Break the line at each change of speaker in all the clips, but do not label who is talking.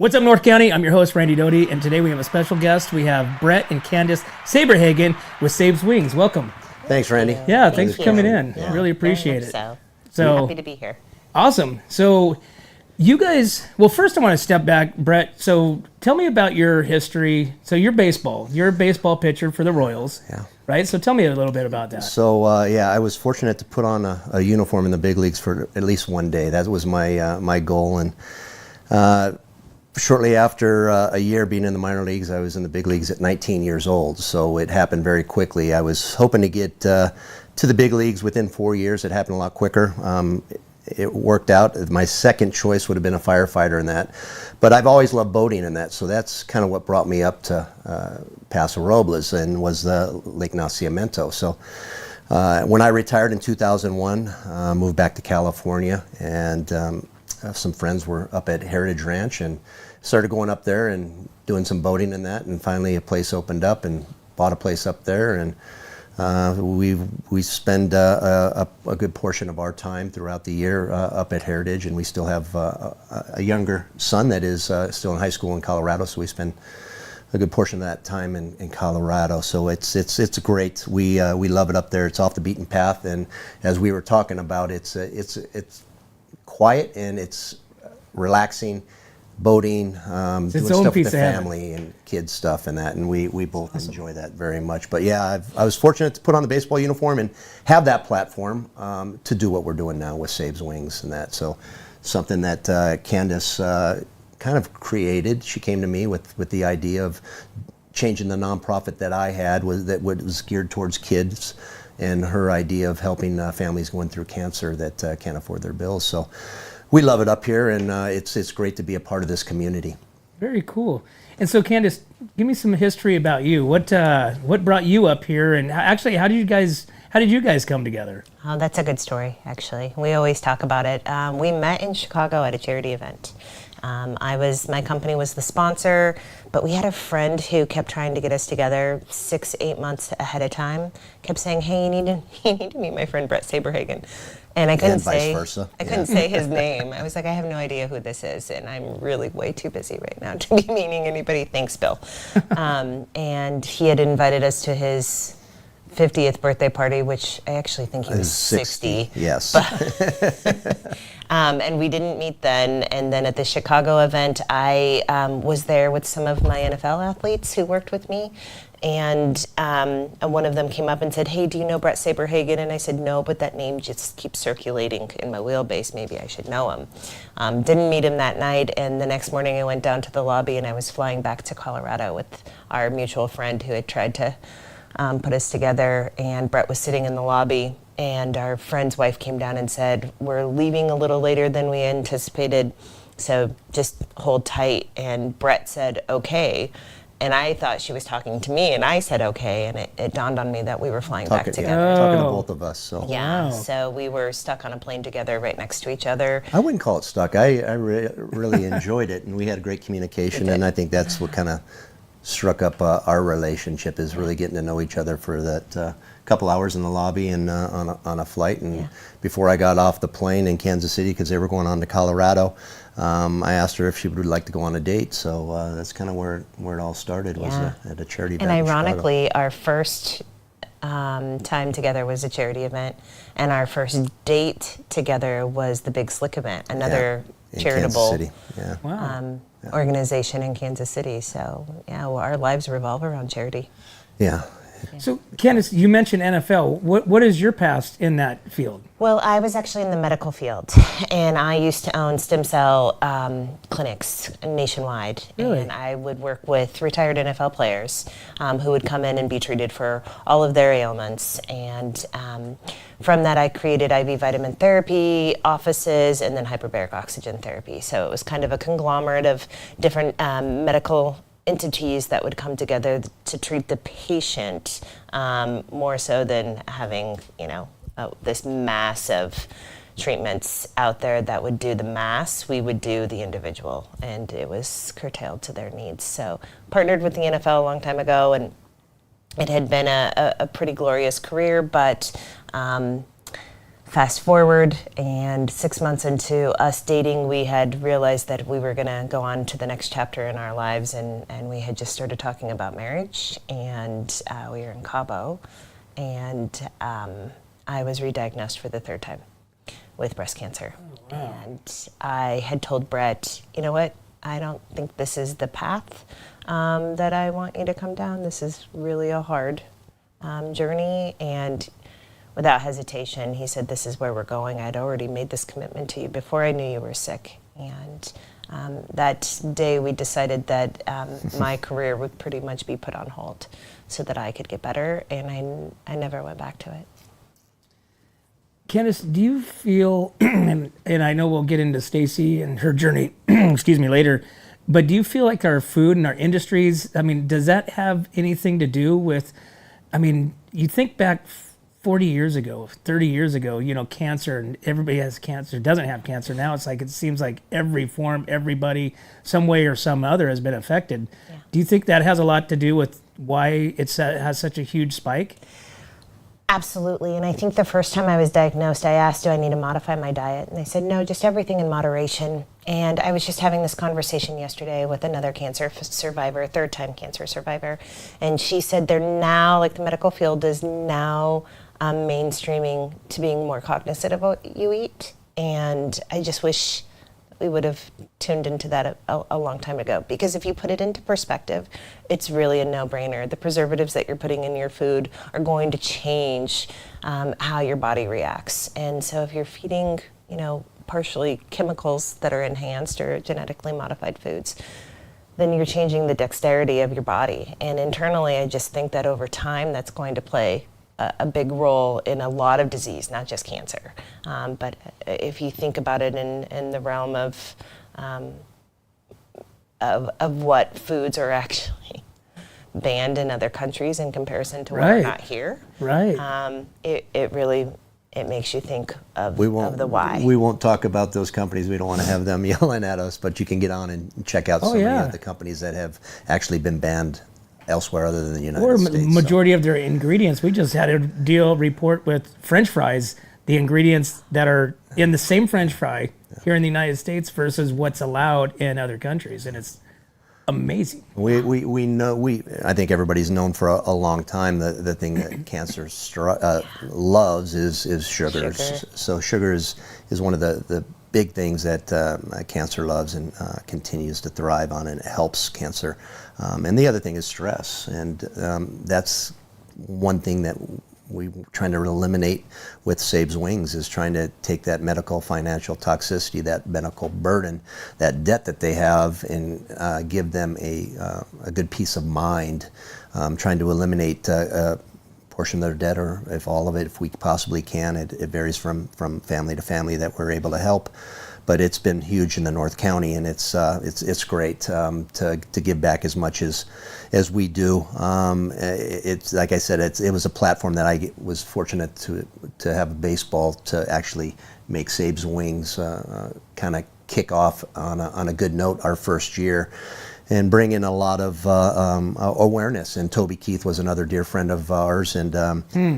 What's up, North County? I'm your host, Randy Doty, and today we have a special guest. We have Bret and Kandace Saberhagen with SabesWings. Welcome.
Thanks, Randy.
Yeah, thanks for coming in.
Yeah.
Really appreciate it.
So happy to be here.
Awesome. So you guys, well, first I want to step back, Bret. So tell me about your history. So you're a baseball pitcher for the Royals.
Yeah.
Right? So tell me a little bit about that.
So, I was fortunate to put on a uniform in the big leagues for at least one day. That was my goal. And shortly after a year being in the minor leagues, I was in the big leagues at 19 years old. So it happened very quickly. I was hoping to get to the big leagues within 4 years. It happened a lot quicker. It worked out. My second choice would have been a firefighter in that. But I've always loved boating in that. So that's kind of what brought me up to Paso Robles and was Lake Nacimiento. So when I retired in 2001, moved back to California, and some friends were up at Heritage Ranch and started going up there and doing some boating in that, and finally a place opened up and bought a place up there, and we spend a good portion of our time throughout the year up at Heritage, and we still have a younger son that is still in high school in Colorado, so we spend a good portion of that time in Colorado. So it's great. We love it up there. It's off the beaten path, and as we were talking about, it's quiet and it's relaxing, boating, doing stuff with the family and kids stuff and that, and we both enjoy that very much. But yeah, I was fortunate to put on the baseball uniform and have that platform to do what we're doing now with SabesWings and that. So something that Kandace kind of created. She came to me with the idea of changing the nonprofit that I had that was geared towards kids, and her idea of helping families going through cancer that can't afford their bills. So we love it up here, and it's great to be a part of this community.
Very cool. And so, Kandace, give me some history about you. What brought you up here, and actually, how did you guys come together?
Oh, that's a good story, actually. We always talk about it. We met in Chicago at a charity event. My company was the sponsor, but we had a friend who kept trying to get us together 6-8 months ahead of time. Kept saying, "Hey, you need to meet my friend Bret Saberhagen," and I couldn't couldn't say his name. I was like, I have no idea who this is, and I'm really way too busy right now to be meeting anybody. Thanks, Bill. And he had invited us to his 50th birthday party, which I actually think he was 60.
Yes.
And we didn't meet then. And then at the Chicago event, I was there with some of my NFL athletes who worked with me. And one of them came up and said, "Hey, do you know Bret Saberhagen?" And I said, "No, but that name just keeps circulating in my wheelbase. Maybe I should know him." Didn't meet him that night. And the next morning I went down to the lobby, and I was flying back to Colorado with our mutual friend who had tried to put us together, and Bret was sitting in the lobby, and our friend's wife came down and said, "We're leaving a little later than we anticipated, so just hold tight." And Bret said, "Okay." And I thought she was talking to me, and I said okay, and it dawned on me that we were flying back together.
Yeah, talking to both of us. So.
Yeah,
Wow.
So we were stuck on a plane together right next to each other.
I wouldn't call it stuck. I really enjoyed it, and we had great communication, and I think that's what kind of struck up our relationship, is really getting to know each other for that couple hours in the lobby and on a flight. And before I got off the plane in Kansas City, because they were going on to Colorado, I asked her if she would like to go on a date. So that's kind of where it all started, was at a charity event.
And ironically, our first time together was a charity event, and our first date together was the Big Slick event, another charitable
Kansas City.
Wow.
organization in Kansas City. So our lives revolve around charity.
Yeah.
So, Kandace, you mentioned NFL. What is your past in that field?
Well, I was actually in the medical field, and I used to own stem cell clinics nationwide.
Really?
And I would work with retired NFL players who would come in and be treated for all of their ailments. And from that, I created IV vitamin therapy offices and then hyperbaric oxygen therapy. So it was kind of a conglomerate of different medical entities that would come together to treat the patient, more so than having, this mass of treatments out there that would do the mass. We would do the individual, and it was curtailed to their needs. So partnered with the NFL a long time ago, and it had been a pretty glorious career, but Fast forward, and 6 months into us dating, we had realized that we were going to go on to the next chapter in our lives, and we had just started talking about marriage, and we were in Cabo, and I was re-diagnosed for the third time with breast cancer. Oh, wow. And I had told Bret, you know what, I don't think this is the path that I want you to come down. This is really a hard journey, and without hesitation, he said, this is where we're going. I'd already made this commitment to you before I knew you were sick. And that day we decided that my career would pretty much be put on hold so that I could get better, and I never went back to it.
Kandace, do you feel, and I know we'll get into Stacy and her journey, excuse me, later, but do you feel like our food and our industries, I mean, does that have anything to do with, I mean, you think back 40 years ago, 30 years ago, you know, cancer, and everybody has cancer, doesn't have cancer. Now it's like, it seems like every form, everybody, some way or some other has been affected. Yeah. Do you think that has a lot to do with why it has such a huge spike?
Absolutely. And I think the first time I was diagnosed, I asked, do I need to modify my diet? And they said, no, just everything in moderation. And I was just having this conversation yesterday with another cancer survivor, third-time cancer survivor. And she said they're now, like the medical field is now mainstreaming to being more cognizant of what you eat. And I just wish we would have tuned into that a long time ago. Because if you put it into perspective, it's really a no-brainer. The preservatives that you're putting in your food are going to change how your body reacts. And so if you're feeding, you know, partially chemicals that are enhanced or genetically modified foods, then you're changing the dexterity of your body. And internally, I just think that over time, that's going to play a big role in a lot of disease, not just cancer. But if you think about it in the realm of what foods are actually banned in other countries in comparison to what are not here,
right?
It makes you think of the why.
We won't talk about those companies. We don't want to have them yelling at us, but you can get on and check out some of the companies that have actually been banned elsewhere other than the United States.
Or majority of their ingredients. We just had a report with French fries, the ingredients that are in the same French fry here in the United States versus what's allowed in other countries, and it's amazing.
We know, I think everybody's known for a long time the thing that cancer loves is sugars. So sugar is one of the big things that cancer loves and continues to thrive on, and it helps cancer. And the other thing is stress, and that's one thing that we're trying to eliminate with SabesWings, is trying to take that medical financial toxicity, that medical burden, that debt that they have, and give them a good peace of mind, trying to eliminate a portion of their debt, or if all of it, if we possibly can. It varies from family to family that we're able to help. But it's been huge in the North County, and it's great to give back as much as we do. It's like I said, it was a platform that I was fortunate to have baseball to actually make SabesWings kind of kick off on a good note our first year, and bring in a lot of awareness. And Toby Keith was another dear friend of ours, and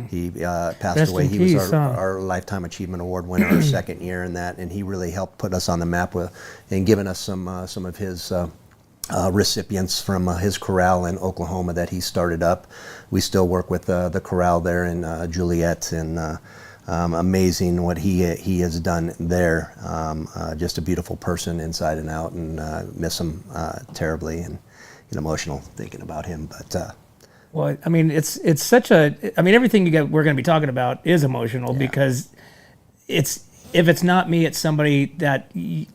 he passed away. He was our Lifetime Achievement Award winner our second year in that, and he really helped put us on the map and given us some of his recipients from his corral in Oklahoma that he started up. We still work with the corral there in Juliet, and amazing what he has done there. Just a beautiful person inside and out, and miss him terribly, and get emotional thinking about him. But
well, I mean, it's such a, I mean, everything we're going to be talking about is emotional, because if it's not me, it's somebody that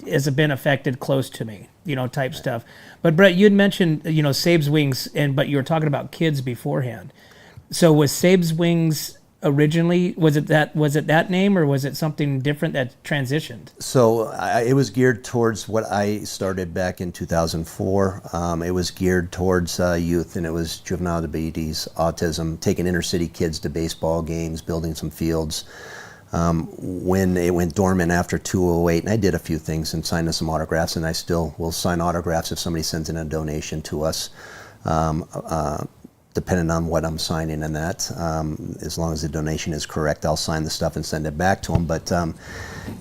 has been affected close to me, type stuff. But Bret, you had mentioned, SabesWings, but you were talking about kids beforehand. So was SabesWings originally, was it that name, or was it something different that transitioned? So
it was geared towards what I started back in 2004. It was geared towards youth, and it was juvenile diabetes, autism, taking inner city kids to baseball games, building some fields. When it went dormant after 2008, and I did a few things and signed some autographs, and I still will sign autographs if somebody sends in a donation to us. depending on what I'm signing and that. As long as the donation is correct, I'll sign the stuff and send it back to them. But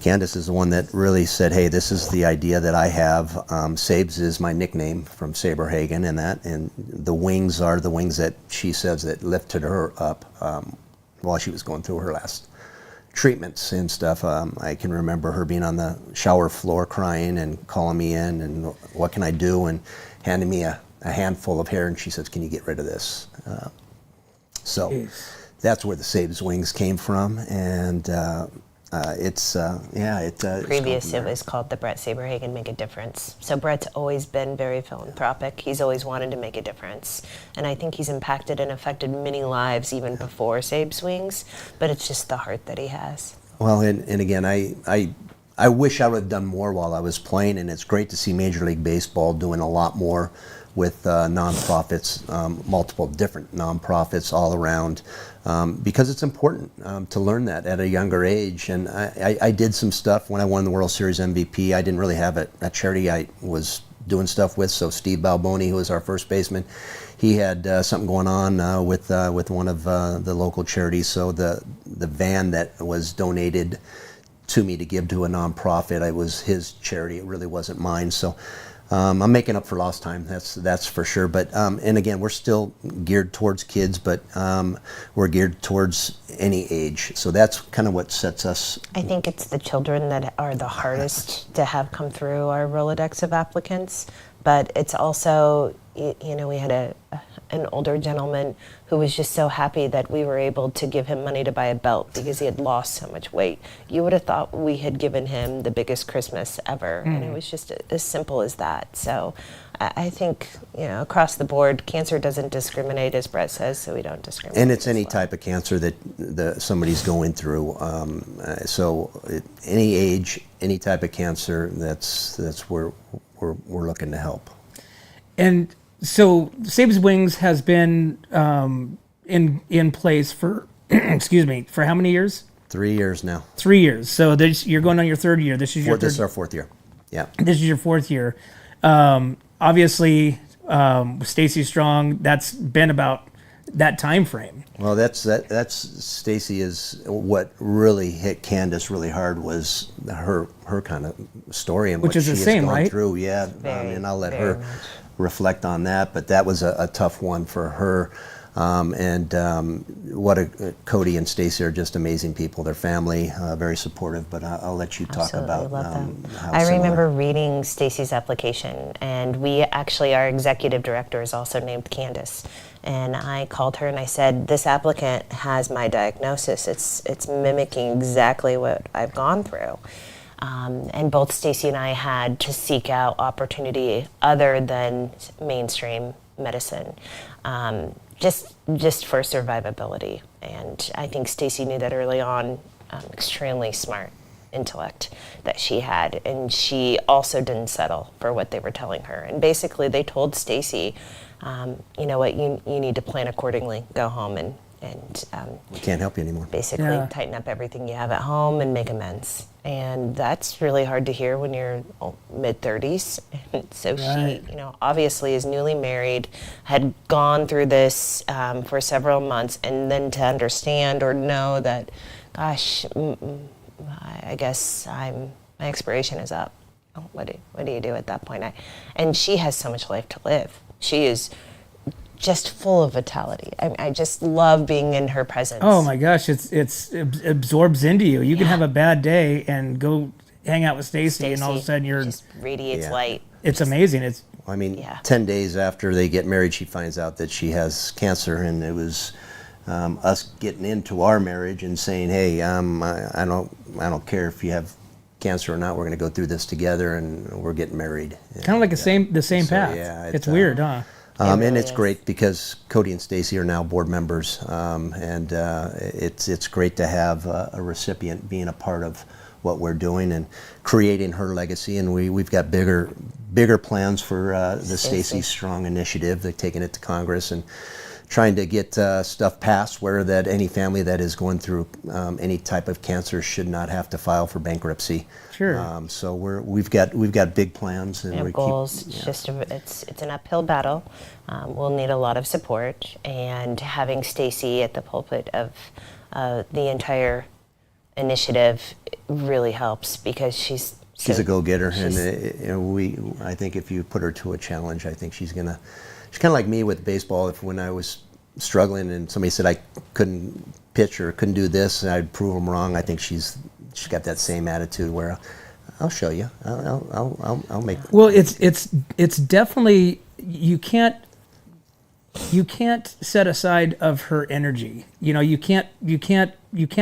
Kandace is the one that really said, hey, this is the idea that I have. Sabes is my nickname from Saberhagen and the wings are the wings that she says that lifted her up while she was going through her last treatments and stuff. I can remember her being on the shower floor crying and calling me in and what can I do, and handing me a handful of hair, and she says, can you get rid of this? So
Jeez.
that's where the SabesWings came from, and it's
Previous, it was called the Bret Saberhagen Make a Difference. So Bret's always been very philanthropic. He's always wanted to make a difference. And I think he's impacted and affected many lives even before SabesWings, but it's just the heart that he has.
Well, and again, I wish I would have done more while I was playing, and it's great to see Major League Baseball doing a lot more with nonprofits, multiple different nonprofits all around, because it's important to learn that at a younger age. And I did some stuff when I won the World Series MVP. I didn't really have a charity I was doing stuff with, so Steve Balboni, who was our first baseman, he had something going on with one of the local charities. So the van that was donated to me to give to a nonprofit, it was his charity. It really wasn't mine. So I'm making up for lost time. That's for sure. But and again, we're still geared towards kids, but we're geared towards any age. So that's kind of what sets us.
I think it's the children that are the hardest to have come through our Rolodex of applicants, but it's also, you know, we had an older gentleman who was just so happy that we were able to give him money to buy a belt because he had lost so much weight. You would have thought we had given him the biggest Christmas ever, and it was just as simple as that. So I think, you know, across the board, cancer doesn't discriminate, as Bret says, so we don't discriminate.
And it's any type of cancer that somebody's going through. Any age, any type of cancer, that's where we're looking to help.
And so SabesWings has been in place for, excuse me, for how many years?
3 years now.
3 years. So you're going on your third year. This is your
This is our fourth year. Yeah.
This is your fourth year. Obviously, Stacy Strong. That's been about that time frame.
Well, that's Stacy is what really hit Kandace really hard was her kind of story and
Which
what
is
she
the
has
same,
gone
right?
through. Yeah,
Very,
and I'll let
very
her
much.
reflect on that. But that was a tough one for her. Cody and Stacy are just amazing people. Their family, very supportive. But I'll let you talk
Absolutely,
about
love that.
how
I
similar.
remember reading Stacy's application, and our executive director is also named Kandace. And I called her and I said, this applicant has my diagnosis. It's mimicking exactly what I've gone through. And both Stacy and I had to seek out opportunity other than mainstream medicine, just for survivability. And I think Stacy knew that early on. Extremely smart intellect that she had, and she also didn't settle for what they were telling her. And basically, they told Stacy, you know what, you need to plan accordingly. Go home and
We can't help you anymore.
basically
Yeah.
tighten up everything you have at home and make amends. And that's really hard to hear when you're mid-30s. So
Right.
she, you know, obviously is newly married, had gone through this for several months, and then to understand or know that, gosh, I guess my expiration is up. Oh, what do you do at that point? And she has so much life to live. She is just full of vitality. I just love being in her presence.
Oh my gosh, it absorbs into you. You can have a bad day and go hang out with Stacy, and all of a sudden you're.
just radiates
Yeah.
light.
It's amazing. It's
I mean,
Yeah.
10 days after they get married, she finds out that she has cancer, and it was us getting into our marriage and saying, "Hey, I don't care if you have cancer or not. We're going to go through this together, and we're getting married."
kind of like the same
so,
path.
yeah,
it's weird, huh?
And
really
it's
is.
great because Cody and Stacy are now board members, and it's great to have a recipient being a part of what we're doing and creating her legacy. And we've got bigger plans for the
Stacey.
Stacy Strong initiative. They're taking it to Congress and trying to get stuff passed where that any family that is going through any type of cancer should not have to file for bankruptcy.
Sure.
So we've got big plans and
We have
we
goals.
keep,
It's just it's an uphill battle. We'll need a lot of support, and having Stacy at the pulpit of the entire initiative really helps because she's
a go-getter, and I think if you put her to a challenge, I think she's kind of like me with baseball. When I was struggling and somebody said I couldn't pitch or couldn't do this, and I'd prove them wrong. I think she's got that same attitude where I'll show you. I'll make.
Well, it's definitely you can't set aside of her energy. You can't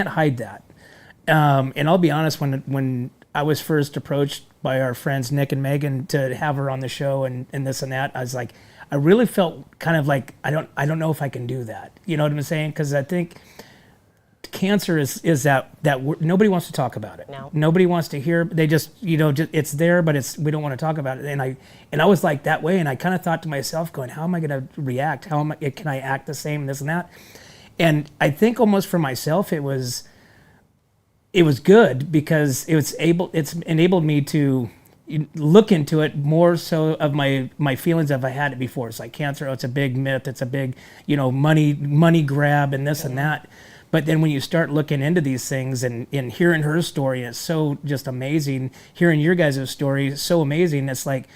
hide that. And I'll be honest, when I was first approached by our friends Nick and Megan to have her on the show and this and that, I was like, I really felt kind of like I don't know if I can do that. You know what I'm saying? Because I think cancer is that nobody wants to talk about it.
No.
Nobody wants to hear. They just it's there, but we don't want to talk about it. And I was like that way, and I kind of thought to myself, going, how am I going to react? Can I act the same? This and that. And I think almost for myself, it was good because it's enabled me to look into it more so of my feelings if I had it before. It's like cancer, it's a big myth, it's a big, money grab and this and that. But then when you start looking into these things and hearing her story, it's so just amazing. Hearing your guys' story is so amazing. It's like,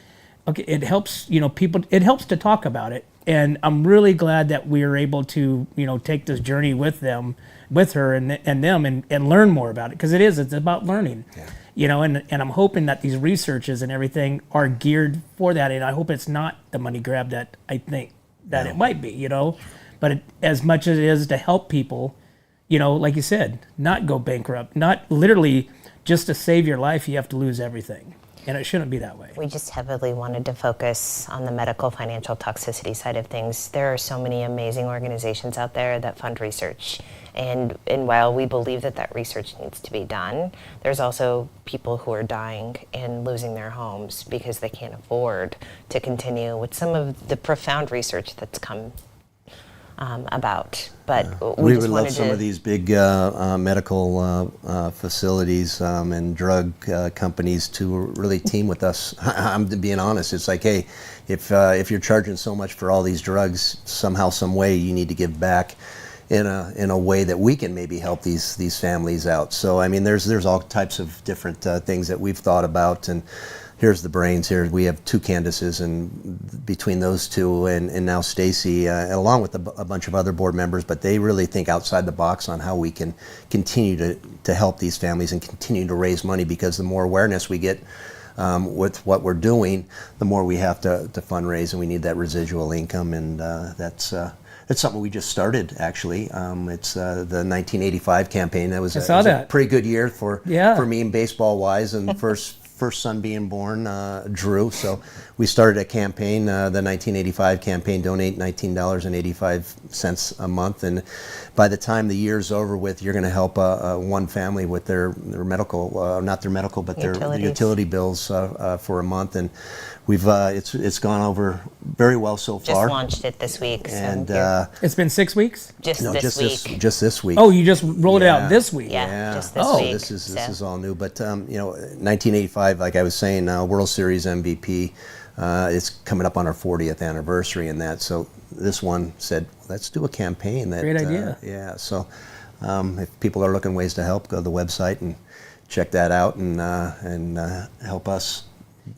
okay, it helps, people, it helps to talk about it. And I'm really glad that we are able to, take this journey with her and them and learn more about it. Because it's about learning, and I'm hoping that these researches and everything are geared for that. And I hope it's not the money grab that I think that it might be, but as much as it is to help people, like you said, not go bankrupt, not literally just to save your life, you have to lose everything. And it shouldn't be that way.
We just heavily wanted to focus on the medical financial toxicity side of things. There are so many amazing organizations out there that fund research. And while we believe that research needs to be done, there's also people who are dying and losing their homes because they can't afford to continue with some of the profound research that's come about. But
we
just
would
wanted
love some
to,
of these big medical facilities and drug companies to really team with us. I'm being honest. It's like, hey, if you're charging so much for all these drugs, somehow, some way, you need to give back in a way that we can maybe help these families out. So I mean, there's all types of different things that we've thought about, and here's the brains here. We have two Kandaces, and between those two and now Stacy, along with a bunch of other board members, but they really think outside the box on how we can continue to help these families and continue to raise money, because the more awareness we get with what we're doing, the more we have to fundraise, and we need that residual income, and that's something we just started, actually. It's the 1985 campaign. That was a pretty good year for me and baseball-wise, and the first son being born, Drew. So we started a campaign, the 1985 campaign, donate $19.85 a month. And by the time the year's over with, you're going to help one family with their medical, not their medical, but their utility bills for a month. And we've it's gone over very well so far.
Just launched it this week.
And
it's been 6 weeks?
Just
this week.
Oh, you just rolled it out this week?
Yeah, just this week.
This is all new. But 1985, like I was saying, World Series MVP. It's coming up on our 40th anniversary and that. So this one said, let's do a campaign.
Great idea.
Yeah. So if people are looking ways to help, go to the website and check that out and help us.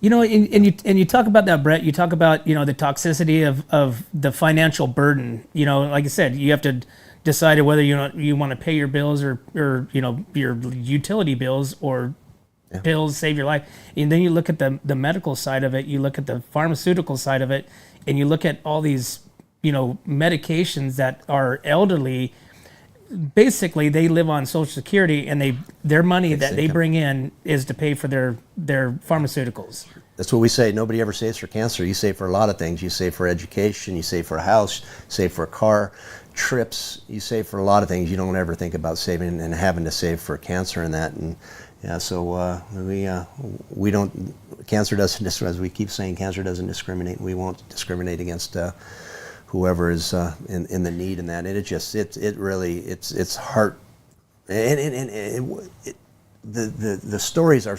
And you talk about that, Bret. You talk about the toxicity of the financial burden. Like I said, you have to decide whether you want to pay your bills or your utility bills or pills save your life. And then you look at the medical side of it. You look at the pharmaceutical side of it, and you look at all these medications that are elderly. Basically, they live on Social Security, and their money that they bring in is to pay for their pharmaceuticals.
That's what we say. Nobody ever saves for cancer. You save for a lot of things. You save for education. You save for a house. Save for a car, trips. You save for a lot of things. You don't ever think about saving and having to save for cancer and that. And so we don't. Cancer doesn't. As we keep saying, cancer doesn't discriminate. We won't discriminate against whoever is in the need in that. And it's heart, the stories are.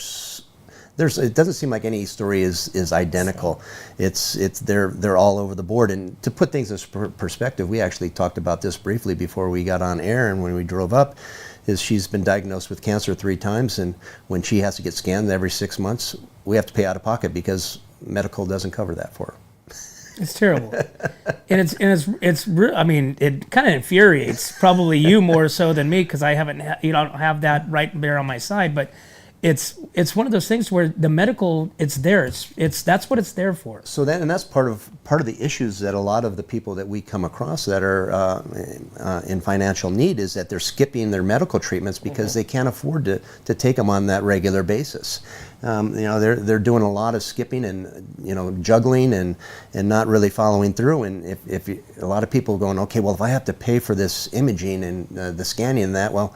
It doesn't seem like any story is identical. They're all over the board. And to put things in perspective, we actually talked about this briefly before we got on air and when we drove up. Is she's been diagnosed with cancer 3 times, and when she has to get scanned every 6 months, we have to pay out of pocket because medical doesn't cover that for her.
It's terrible, and I mean, it kind of infuriates probably you more so than me because I don't have that right there on my side. But it's one of those things where the medical, it's there. That's what it's there for.
So that's part of the issues that a lot of the people that we come across that are in financial need is that they're skipping their medical treatments because they can't afford to take them on that regular basis. They're doing a lot of skipping and juggling and not really following through. And if a lot of people going, okay, well, if I have to pay for this imaging and the scanning and that, well,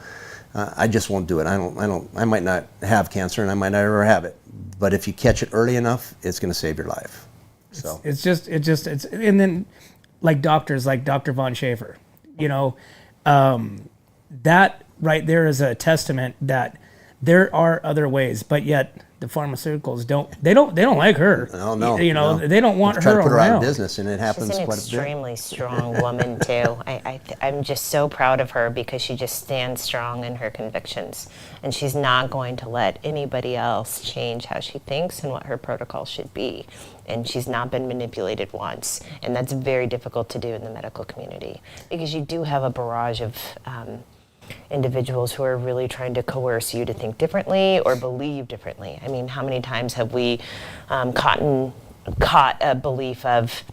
I just won't do it. I might not have cancer and I might not ever have it. But if you catch it early enough, it's going to save your life. So
it's and then like doctors like Dr. Von Schaefer, that right there is a testament that there are other ways, but yet the pharmaceuticals don't like her.
No.
They don't want her
to put her out
around.
of business, and it happens
She's an
quite a bit.
extremely strong woman too. I'm just so proud of her because she just stands strong in her convictions, and she's not going to let anybody else change how she thinks and what her protocol should be. And she's not been manipulated once, and that's very difficult to do in the medical community because you do have a barrage of individuals who are really trying to coerce you to think differently or believe differently. I mean, how many times have we caught a belief of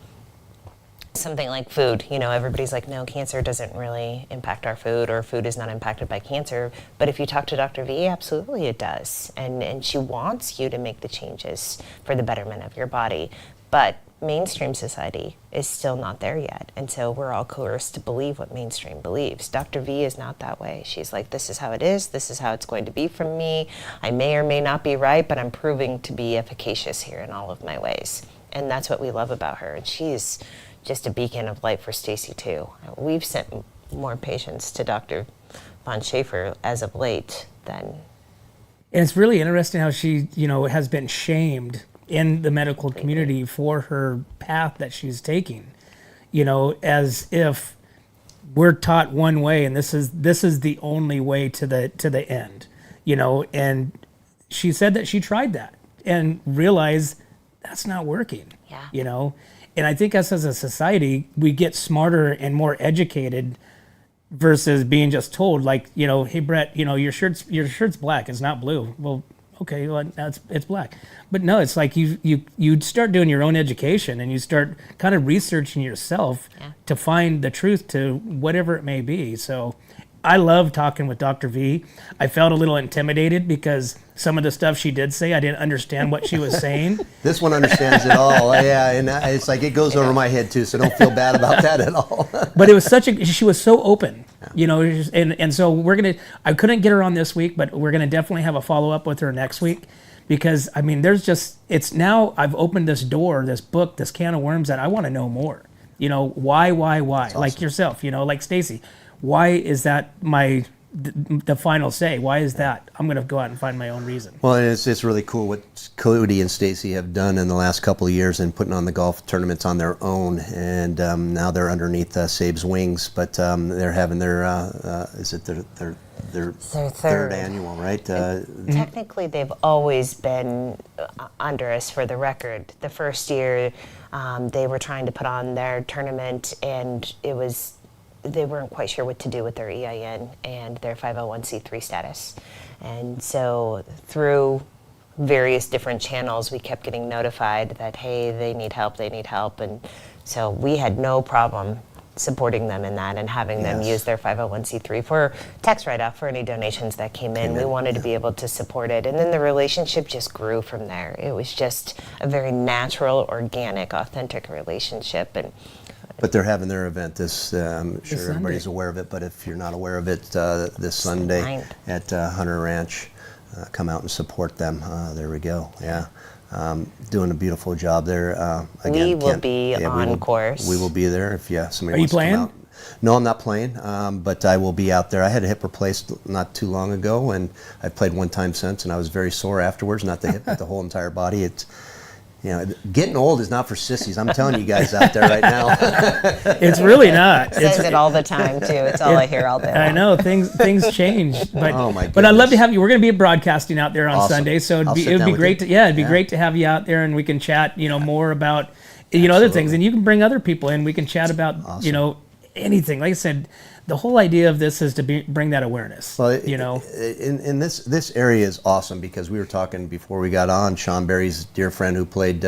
something like food? Everybody's like, no, cancer doesn't really impact our food, or food is not impacted by cancer. But if you talk to Dr. V, absolutely it does. And she wants you to make the changes for the betterment of your body. But mainstream society is still not there yet, and so we're all coerced to believe what mainstream believes. Dr. V is not that way. She's like, this is how it is, this is how it's going to be from me. I may or may not be right, but I'm proving to be efficacious here in all of my ways. And that's what we love about her, and she's just a beacon of light for Stacy too. We've sent more patients to Dr. Von Schaefer as of late than...
And it's really interesting how she, has been shamed in the medical community for her path that she's taking, as if we're taught one way and this is the only way to the end, and she said that she tried that and realized that's not working. And I think us as a society, we get smarter and more educated versus being just told like, hey Bret, your shirt's black, it's not blue. Well, okay, well, it's black. But no, it's like you start doing your own education and you start kind of researching yourself to find the truth to whatever it may be. So I love talking with Dr. V. I felt a little intimidated because some of the stuff she did say, I didn't understand what she was saying.
This one understands it all. Yeah, and it's like it goes over my head too, so don't feel bad about that at all.
But it was she was so open, and so I couldn't get her on this week, but we're gonna definitely have a follow-up with her next week because, I mean, it's now I've opened this door, this book, this can of worms that I want to know more. Why? Awesome. Like yourself, like Stacy. Why is that the final say? Why is that? I'm going to go out and find my own reason.
Well, it's really cool what Cody and Stacy have done in the last couple of years in putting on the golf tournaments on their own, and now they're underneath SabesWings, but they're having their their third annual, right?
Technically, they've always been under us. For the record, the first year they were trying to put on their tournament, and they weren't quite sure what to do with their EIN and their 501c3 status. And so through various different channels, we kept getting notified that, hey, they need help. And so we had no problem supporting them in that and having them use their 501c3 for tax write-off for any donations that came in. We wanted to be able to support it. And then the relationship just grew from there. It was just a very natural, organic, authentic relationship.
But they're having their event I'm sure everybody's aware of it, but if you're not aware of it, this Sunday at Hunter Ranch, come out and support them. There we go. Yeah. doing a beautiful job there.
We will
Kent,
be on course.
We will be there if somebody
Are you
wants to
playing?
come out. No, I'm not playing, but I will be out there. I had a hip replaced not too long ago, and I've played one time since, and I was very sore afterwards. Not the hip, but the whole entire body. It's, getting old is not for sissies. I'm telling you guys out there right now.
It's really not.
Says it all the time too. It's all I hear all day long.
I know things change, but
Oh, my
but I'd love to
goodness.
have you. We're going to be broadcasting out there on
Awesome.
Sunday, so
I'll sit
it'd
down
be
with
great
you.
to it'd be
Yeah.
great to have you out there, and we can chat more about other things, and you can bring other people in. We can chat about
Awesome.
anything. Like I said, the whole idea of this is to bring that awareness.
Well,
You
in this area is awesome because we were talking before we got on. Sean Berry's a dear friend who played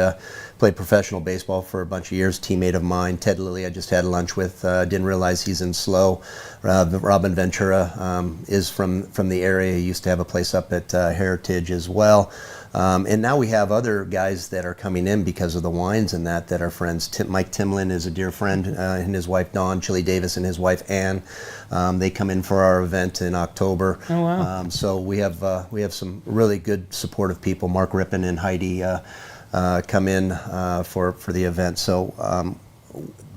professional baseball for a bunch of years, teammate of mine. Ted Lilly, I just had lunch with. Didn't realize he's in SLO. Robin Ventura is from the area. He used to have a place up at Heritage as well. And now we have other guys that are coming in because of the wines and that are friends. Mike Timlin is a dear friend, and his wife Dawn, Chili Davis and his wife Ann. They come in for our event in October.
Oh, wow.
So we have some really good supportive people. Mark Rippon and Heidi come in for the event. So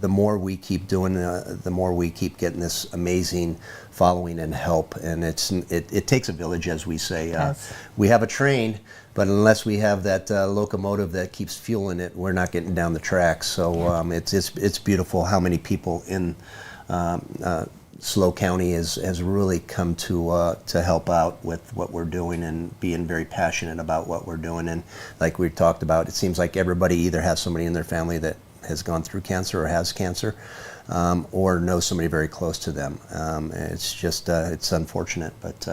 the more we keep doing, the more we keep getting this amazing following and help. And it takes a village, as we say.
Yes.
We have a train, but unless we have that locomotive that keeps fueling it, we're not getting down the tracks. So it's beautiful how many people in SLO County has really come to help out with what we're doing and being very passionate about what we're doing. And like we talked about, it seems like everybody either has somebody in their family that has gone through cancer or has cancer, or knows somebody very close to them. It's just it's unfortunate, but.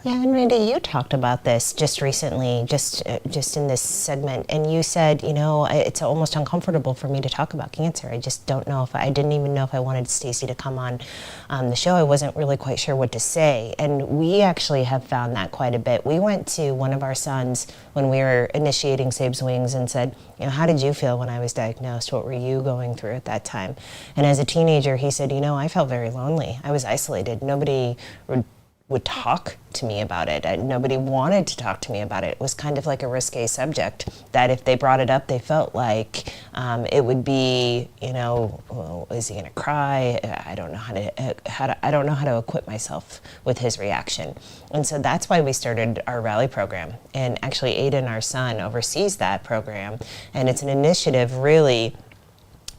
Yeah, and Randy, you talked about this just recently, just in this segment, and you said, it's almost uncomfortable for me to talk about cancer. I just don't know I didn't even know if I wanted Stacy to come on the show. I wasn't really quite sure what to say, and we actually have found that quite a bit. We went to one of our sons when we were initiating SabesWings and said, how did you feel when I was diagnosed? What were you going through at that time? And as a teenager, he said, I felt very lonely. I was isolated. Nobody would talk to me about it. Nobody wanted to talk to me about it. It was kind of like a risque subject that if they brought it up, they felt like it would be, well, is he going to cry? I don't know I don't know how to equip myself with his reaction. And so that's why we started our rally program. And actually, Aiden, our son, oversees that program. And it's an initiative really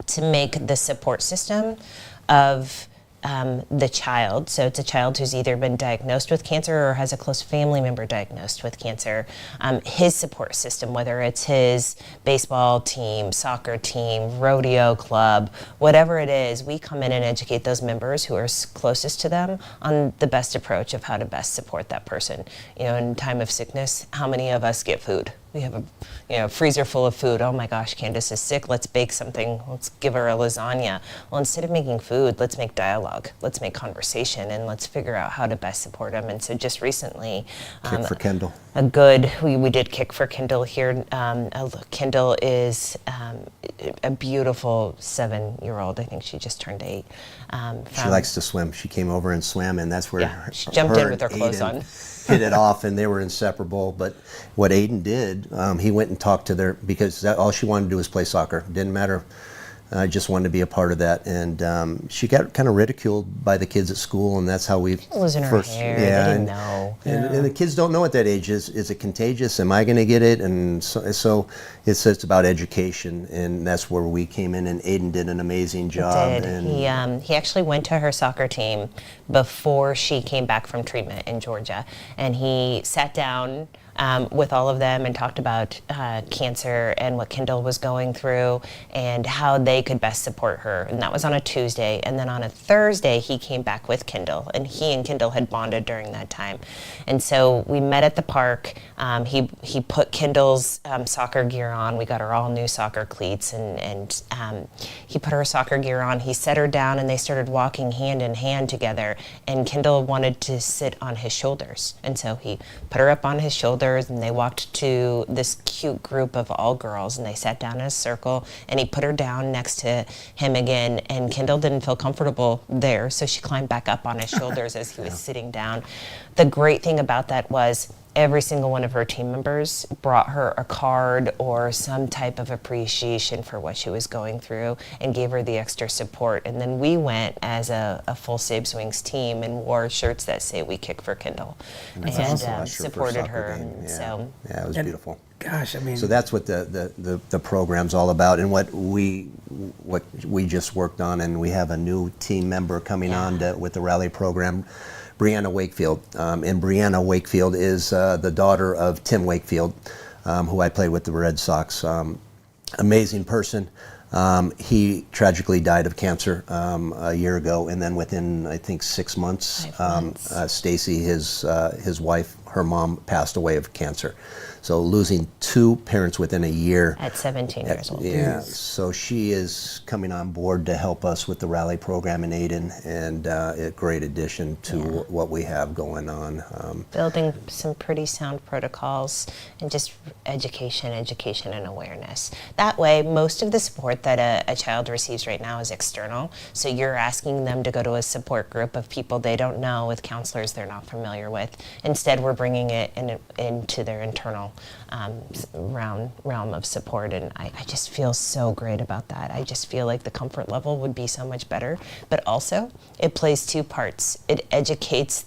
to make the support system of the child. So it's a child who's either been diagnosed with cancer or has a close family member diagnosed with cancer. His support system, whether it's his baseball team, soccer team, rodeo club, whatever it is, we come in and educate those members who are closest to them on the best approach of how to best support that person. In time of sickness, how many of us get food? We have a freezer full of food. Oh my gosh, Candace is sick. Let's bake something. Let's give her a lasagna. Well, instead of making food, let's make dialogue. Let's make conversation, and let's figure out how to best support them. And so just recently,
Kick for Kendall.
we did Kick for Kendall here. Kendall is a beautiful 7-year-old. I think she just turned 8.
She likes to swim. She came over and swam, and that's where
she jumped in
her
with her
and
clothes
Aiden
on.
hit it off, and they were inseparable. But what Aiden did, he went and talked to because all she wanted to do was play soccer. Didn't matter. Just wanted to be a part of that, and she got kind of ridiculed by the kids at school, and that's how we
It was in her
first.
hair. They didn't know.
And the kids don't know at that age, is it contagious? Am I going to get it? And so it's about education, and that's where we came in, and Aiden did an amazing job. And
he actually went to her soccer team before she came back from treatment in Georgia, and he sat down with all of them and talked about cancer and what Kendall was going through and how they could best support her. And that was on a Tuesday. And then on a Thursday, he came back with Kendall, and he and Kendall had bonded during that time. And so we met at the park. He put Kendall's soccer gear on. We got her all new soccer cleats, and he put her soccer gear on. He set her down, and they started walking hand in hand together. And Kendall wanted to sit on his shoulders. And so he put her up on his shoulders, and they walked to this cute group of all girls, and they sat down in a circle, and he put her down next to him again, and Kendall didn't feel comfortable there, so she climbed back up on his shoulders as he was sitting down. The great thing about that was every single one of her team members brought her a card or some type of appreciation for what she was going through and gave her the extra support. And then we went as a full SabesWings team and wore shirts that say "We Kick for Kindle," and supported her. And so
yeah, it was beautiful.
Gosh, I mean,
so that's what the program's all about, and what we just worked on, and we have a new team member coming on with the rally program, Brianna Wakefield. And Brianna Wakefield is the daughter of Tim Wakefield, who I played with the Red Sox. Amazing person. He tragically died of cancer a year ago, and then within, I think, 6 months, Stacy, his wife, her mom, passed away of cancer. So losing two parents within a year.
At 17 years old.
Yeah, so she is coming on board to help us with the rally program in Aden, and a great addition to what we have going on.
Building some pretty sound protocols and just education and awareness. That way, most of the support that a child receives right now is external. So you're asking them to go to a support group of people they don't know, with counselors they're not familiar with. Instead, we're bringing it into their internal realm of support, and I just feel so great about that. I just feel like the comfort level would be so much better, but also it plays two parts. It educates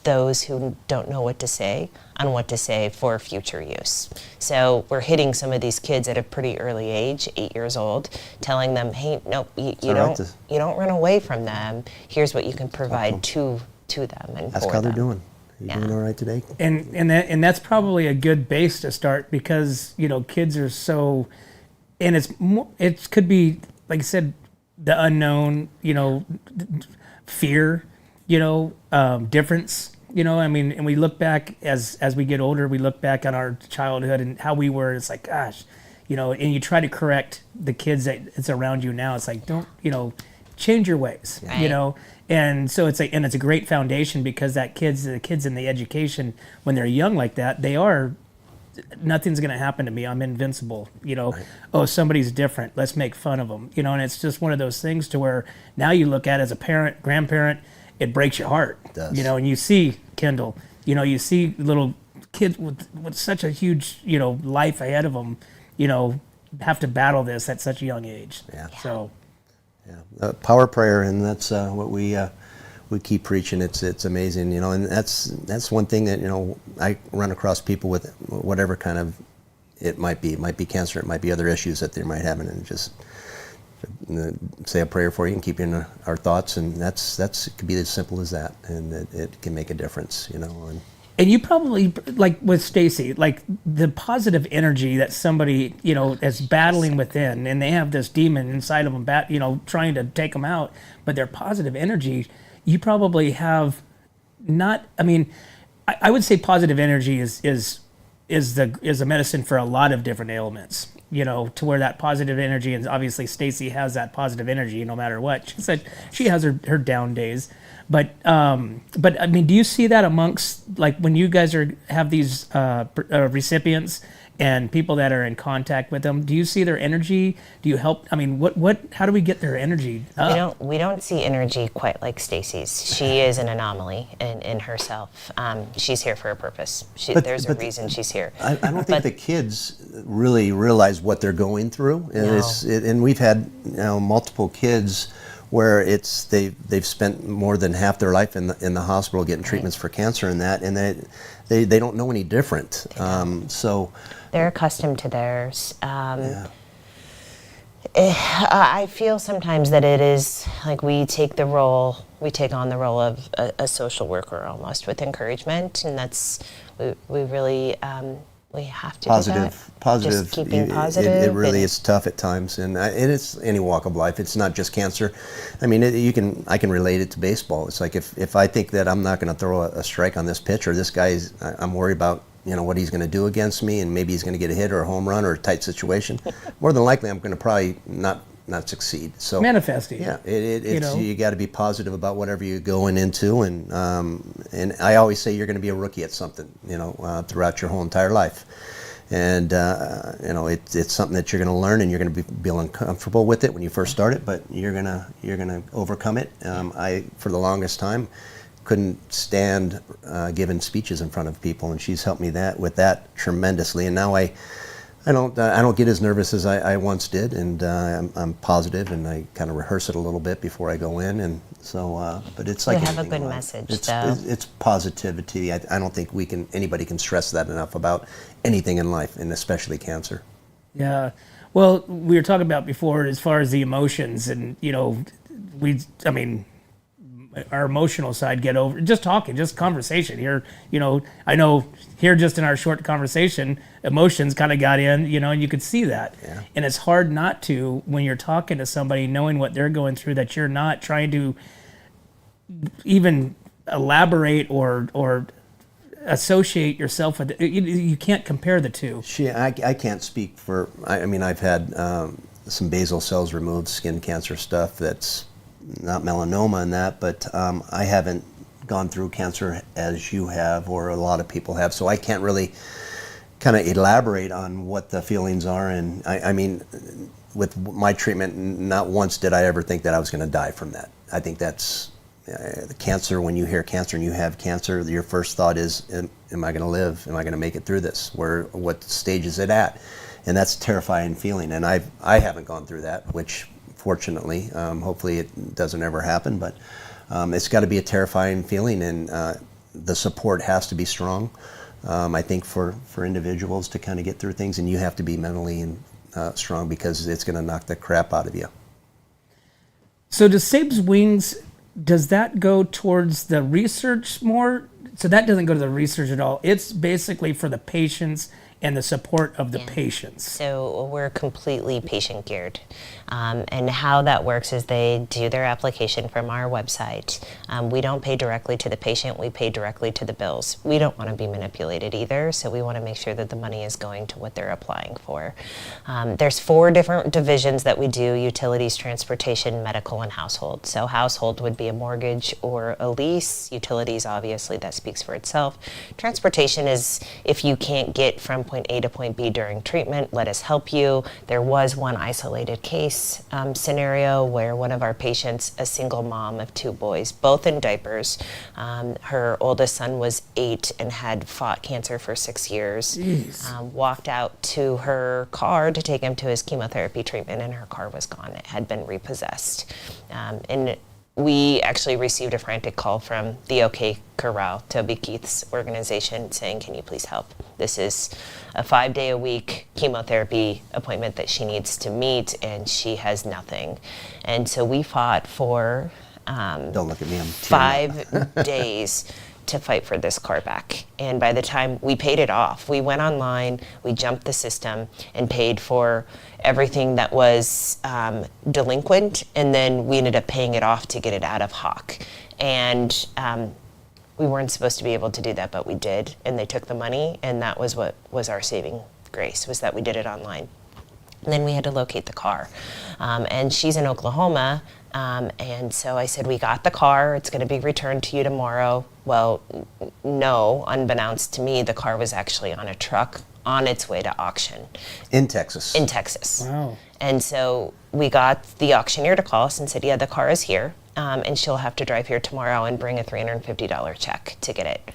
those who don't know what to say on what to say for future use. So we're hitting some of these kids at a pretty early age, 8 years old, telling them, hey, no, you don't run away from them. Here's what you can provide to them and
Ask
for
how
them.
they're doing. You doing all right today?
And that's probably a good base to start, because kids are so, and it could be, like I said, the unknown, fear, difference, I mean, and we look back as we get older, we look back on our childhood and how we were. It's like, gosh, and you try to correct the kids that's around you now. It's like, don't, change your ways,
Right.
And so it's a great foundation, because the kids in the education, when they're young like that, nothing's going to happen to me. I'm invincible.
Right.
Oh, somebody's different. Let's make fun of them. And it's just one of those things to where now you look at it as a parent, grandparent, it breaks your heart.
It does.
And you see Kendall, you see little kids with such a huge, life ahead of them, have to battle this at such a young age.
Yeah.
So.
Yeah, power prayer, and that's what we keep preaching. It's amazing, and that's one thing that I run across people with whatever kind of it might be. It might be cancer, it might be other issues that they might have, and just say a prayer for you and keep you in our thoughts, and it could be as simple as that, and it can make a difference,
And you probably, like with Stacy, like the positive energy that somebody, is battling within, and they have this demon inside of them, trying to take them out, but their positive energy, you probably have not, I would say positive energy is a medicine for a lot of different ailments, to where that positive energy, and obviously Stacy has that positive energy no matter what. She said she has her down days. But do you see that amongst, like, when you guys have these recipients and people that are in contact with them? Do you see their energy? Do you help? How do we get their energy up?
We don't see energy quite like Stacy's. She is an anomaly in herself. She's here for a purpose. There's a reason she's here.
I don't think the kids really realize what they're going through, and and we've had multiple kids where they've spent more than half their life in the hospital getting treatments for cancer and they don't know any different. So
they're accustomed to theirs. I feel sometimes that it is like we take on the role of a social worker almost, with encouragement, and that's we really. We have to
positive.
Just keep being positive.
It really is tough at times, and it's any walk of life. It's not just cancer. I can relate it to baseball. It's like if I think that I'm not going to throw a strike on this pitch, or this guy's, I'm worried about what he's going to do against me, and maybe he's going to get a hit or a home run or a tight situation. More than likely, I'm going to probably not succeed. So
manifesting.
Yeah, it's you got to be positive about whatever you're going into, and I always say you're going to be a rookie at something, throughout your whole entire life, and it's something that you're going to learn, and you're going to be uncomfortable with it when you first start it, but you're gonna overcome it. For the longest time, couldn't stand giving speeches in front of people, and she's helped me with that tremendously. And now I don't get as nervous as I once did, and I'm positive, and I kind of rehearse it a little bit before I go in, and so. But it's like
you have a
anything
good
in life.
message, though.
It's positivity. I don't think anybody can stress that enough about anything in life, and especially cancer.
Yeah. Well, we were talking about before as far as the emotions, and our emotional side get over just talking, just conversation here. I know here just in our short conversation, emotions kind of got in, and you could see that.
Yeah.
And it's hard not to when you're talking to somebody, knowing what they're going through, that you're not trying to even elaborate or associate yourself with. You can't compare the two.
I can't speak for. I've had some basal cells removed, skin cancer stuff that's not melanoma and that, but I haven't gone through cancer as you have or a lot of people have, so I can't really kind of elaborate on what the feelings are. And I mean, with my treatment, not once did I ever think that I was going to die from that. I think that's the cancer. When you hear cancer and you have cancer, your first thought is, am I going to live? Am I going to make it through this? What stage is it at? And that's a terrifying feeling, and I haven't gone through that, which fortunately, hopefully it doesn't ever happen, but it's got to be a terrifying feeling, and the support has to be strong, I think, for individuals to kind of get through things, and you have to be mentally strong, because it's going to knock the crap out of you.
So does SabesWings, does that go towards the research more? So that doesn't go to the research at all. It's basically for the patients and the support of the patients.
So we're completely patient geared. And how that works is they do their application from our website. We don't pay directly to the patient, we pay directly to the bills. We don't want to be manipulated either, so we want to make sure that the money is going to what they're applying for. There's 4 different divisions that we do: utilities, transportation, medical, and household. So household would be a mortgage or a lease. Utilities, obviously, that speaks for itself. Transportation is if you can't get from point A to point B during treatment, let us help you. There was one isolated case scenario where one of our patients, a single mom of 2 boys, both in diapers, her oldest son was 8 and had fought cancer for 6 years, walked out to her car to take him to his chemotherapy treatment, and her car was gone. It had been repossessed. And we actually received a frantic call from the OK Corral, Toby Keith's organization, saying, can you please help? This is a 5-day-a-week chemotherapy appointment that she needs to meet, and she has nothing. And so we fought for
Don't look at me, I'm tearing up.
5 days to fight for this car back. And by the time we paid it off, we went online, we jumped the system and paid for everything that was delinquent, and then we ended up paying it off to get it out of hock. And we weren't supposed to be able to do that, but we did, and they took the money, and that was what was our saving grace, was that we did it online. And then we had to locate the car. And she's in Oklahoma, and so I said, we got the car, it's gonna be returned to you tomorrow. Well, no, unbeknownst to me, the car was actually on a truck on its way to auction.
In Texas.
In Texas.
Wow.
And so we got the auctioneer to call us and said, yeah, the car is here, and she'll have to drive here tomorrow and bring a $350 check to get it.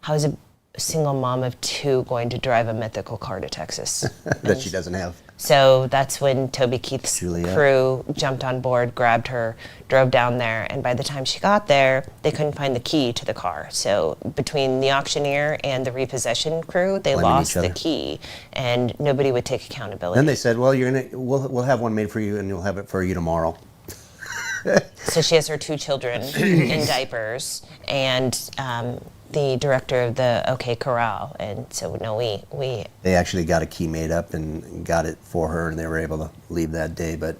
How is a single mom of 2 going to drive a mythical car to Texas?
That she doesn't have.
So that's when Toby Keith's
Juliet.
crew jumped on board, grabbed her, drove down there, and by the time she got there, they couldn't find the key to the car. So between the auctioneer and the repossession crew, they
Blaming
lost
each
the
other.
key, and nobody would take accountability.
Then they said, well, we'll have one made for you, and you'll have it for you tomorrow.
So she has her 2 children in diapers, and the director of the OK Corral, and so no, we
They actually got a key made up and got it for her, and they were able to leave that day. But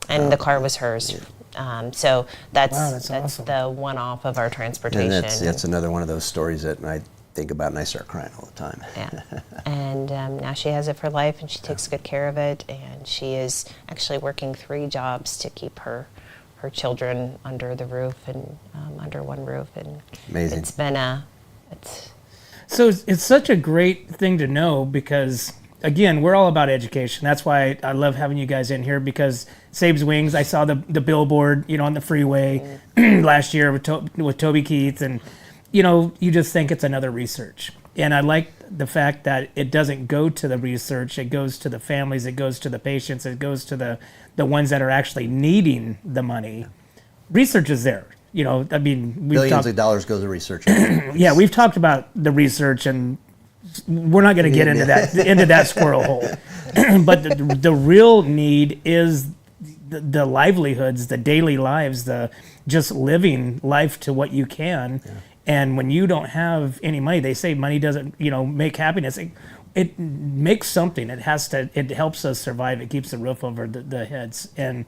and the car was hers. So that's
Wow, that's awesome.
the one-off of our transportation.
and that's another one of those stories that I think about and I start crying all the time.
Yeah. And now she has it for life, and she takes good care of it, and she is actually working 3 jobs to keep her children under the roof and under one roof, and
Amazing.
So it's such a great thing to know, because again, we're all about education. That's why I love having you guys in here, because SabesWings, I saw the billboard, on the freeway last year with Toby Keith, and you just think it's another research. And I like the fact that it doesn't go to the research, it goes to the families, it goes to the patients, it goes to the ones that are actually needing the money. Research is there. I mean,
Billions of dollars goes to research.
Yeah, we've talked about the research, and we're not going to get into that squirrel hole. But the real need is the livelihoods, the daily lives, the just living life to what you can. Yeah. And when you don't have any money, they say money doesn't, make happiness. It makes something. It helps us survive. It keeps the roof over the heads. And,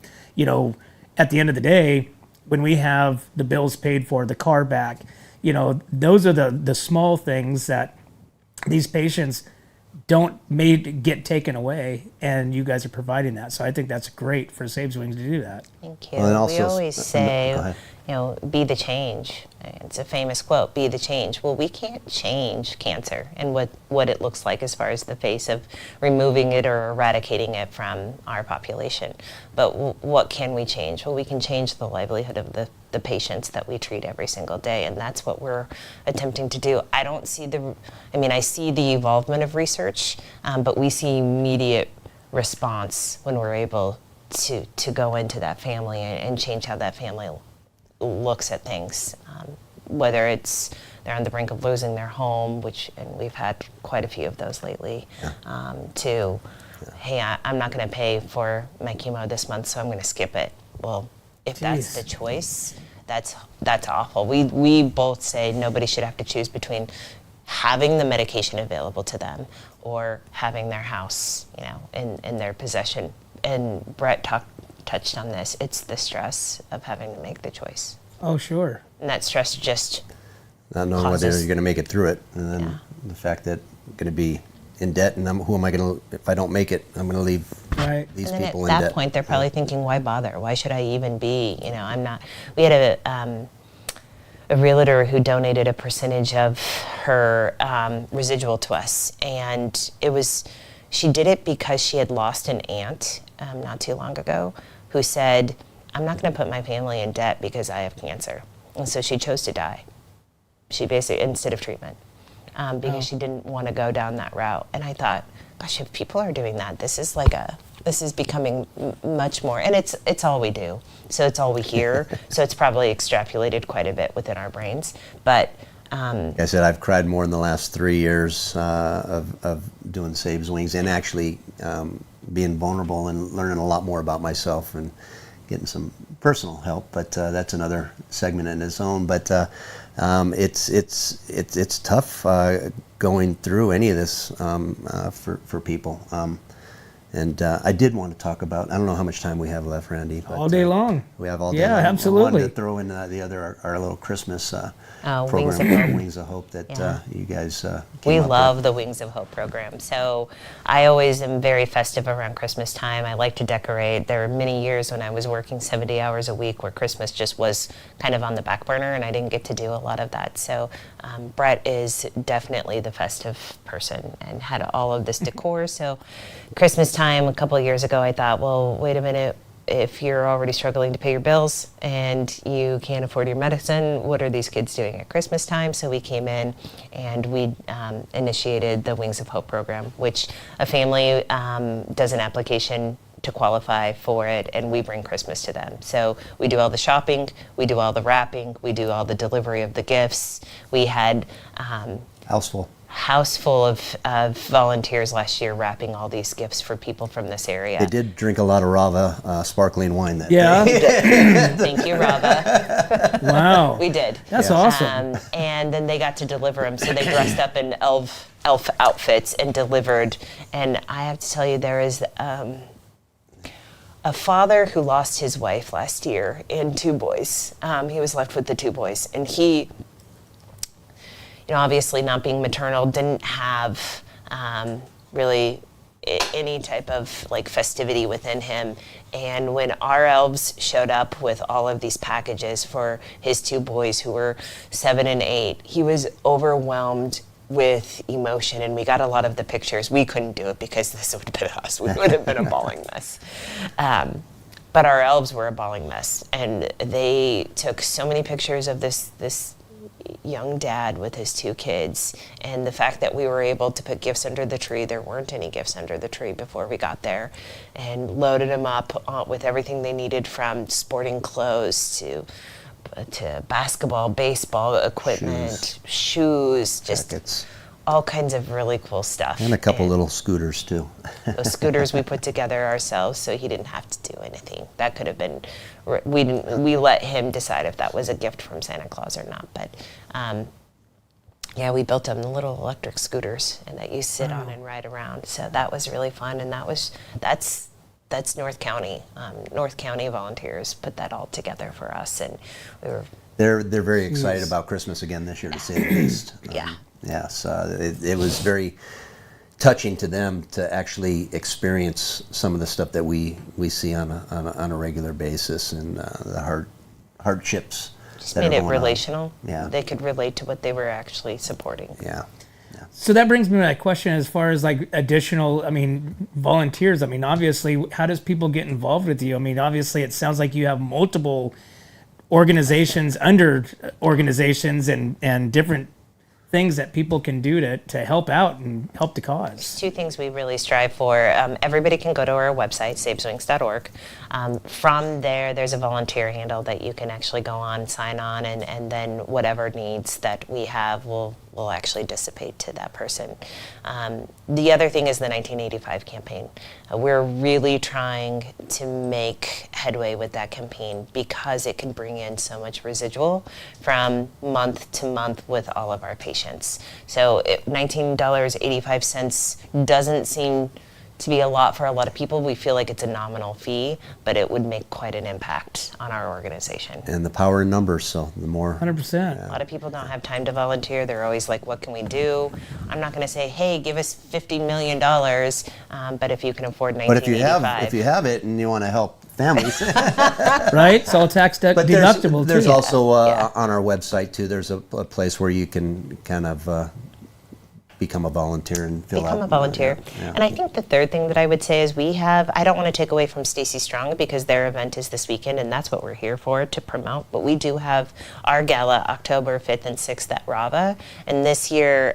at the end of the day, when we have the bills paid for, the car back, those are the small things that these patients may get taken away, and you guys are providing that. So I think that's great for SabesWings to do that.
Thank you. Well, we always say, be the change. It's a famous quote, be the change. Well, we can't change cancer and what it looks like as far as the face of removing it or eradicating it from our population. But what can we change? Well, we can change the livelihood of the patients that we treat every single day, and that's what we're attempting to do. I see the evolvement of research, but we see immediate response when we're able to go into that family and change how that family looks at things, whether it's they're on the brink of losing their home, and we've had quite a few of those lately, hey, I'm not going to pay for my chemo this month, so I'm going to skip it. Well, if that's the choice, that's awful. We both say nobody should have to choose between having the medication available to them or having their house, in their possession. And Bret touched on this. It's the stress of having to make the choice.
Oh, sure.
And that stress just
not knowing whether you're going to make it through it, and then the fact that I'm going to be in debt, and who am I going to? If I don't make it, I'm going to leave these people in debt.
At that point, they're probably thinking, "Why bother? Why should I even be?" I'm not. We had a realtor who donated a percentage of her residual to us, and she did it because she had lost an aunt not too long ago, who said, I'm not going to put my family in debt because I have cancer. And so she chose to die. She basically, instead of treatment, because she didn't want to go down that route. And I thought, gosh, if people are doing that, this is becoming much more, and it's all we do. So it's all we hear. So it's probably extrapolated quite a bit within our brains. But
like I said, I've cried more in the last 3 years of doing SabesWings, and actually being vulnerable and learning a lot more about myself and getting some personal help. But that's another segment in its own. But it's tough going through any of this for people. And I did want to talk about, I don't know how much time we have left, Randy. But,
all day long.
We have all day
long. Yeah, absolutely.
I wanted to throw in our little Christmas program, Wings of Hope, that you guys
We love the Wings of Hope program. So I always am very festive around Christmas time. I like to decorate. There were many years when I was working 70 hours a week where Christmas just was kind of on the back burner, and I didn't get to do a lot of that. So Bret is definitely the festive person and had all of this decor. So Christmas time a couple of years ago, I thought, well, wait a minute. If you're already struggling to pay your bills and you can't afford your medicine, what are these kids doing at Christmas time? So we came in and we initiated the Wings of Hope program, which a family does an application to qualify for it, and we bring Christmas to them. So we do all the shopping, we do all the wrapping, we do all the delivery of the gifts. We had house full of volunteers last year wrapping all these gifts for people from this area.
They did drink a lot of Rava sparkling wine that
day.
Thank you, Rava.
Wow.
We did.
That's awesome.
And then they got to deliver them, so they dressed up in elf outfits and delivered. And I have to tell you, there is a father who lost his wife last year and 2 boys. He was left with the 2 boys, and he, obviously not being maternal, didn't have really any type of festivity within him. And when our elves showed up with all of these packages for his 2 boys who were 7 and 8, he was overwhelmed with emotion, and we got a lot of the pictures. We couldn't do it because this would have been us. We would have been a bawling mess. But our elves were a bawling mess, and they took so many pictures of this young dad with his 2 kids, and the fact that we were able to put gifts under the tree. There weren't any gifts under the tree before we got there, and loaded them up with everything they needed, from sporting clothes to basketball, baseball equipment, shoes, just
Jackets.
all kinds of really cool stuff.
And a couple little scooters too.
Those scooters we put together ourselves, so he didn't have to do anything. That could have been, we let him decide if that was a gift from Santa Claus or not. But yeah, we built them the little electric scooters, and that you sit on and ride around. So that was really fun, and that's North County. North County volunteers put that all together for us, and we were.
They're very excited about Christmas again this year, to say the least.
Yeah.
Yes, it was very touching to them to actually experience some of the stuff that we see on a regular basis, and the hardships.
Just
that
made
are
it
going on.
relational.
Yeah.
They could relate to what they were actually supporting.
Yeah.
So that brings me to my question as far as like additional, volunteers. Obviously, how does people get involved with you? Obviously, it sounds like you have multiple organizations under organizations and different things that people can do to help out and help the cause.
2 things we really strive for. Everybody can go to our website, SabesWings.org. From there, there's a volunteer handle that you can actually go on, sign on, and then whatever needs that we have will actually dissipate to that person. The other thing is the 1985 campaign. We're really trying to make headway with that campaign because it can bring in so much residual from month to month with all of our patients. So $19.85 doesn't seem to be a lot for a lot of people. We feel like it's a nominal fee, but it would make quite an impact on our organization.
And the power in numbers, so the more.
100%.
A lot of people don't have time to volunteer. They're always like, what can we do? I'm not going to say, hey, give us $50 million, but if you can afford $19.85.
But if you have it and you want to help families.
Right? It's all tax
But
deductible
there's
too.
also
Yeah.
on our website too, there's a place where you can kind of become a volunteer and fill out.
Become a volunteer.
Yeah.
And I think the third thing that I would say is I don't want to take away from Stacy Strong because their event is this weekend and that's what we're here for, to promote. But we do have our gala October 5th and 6th at Rava. And this year,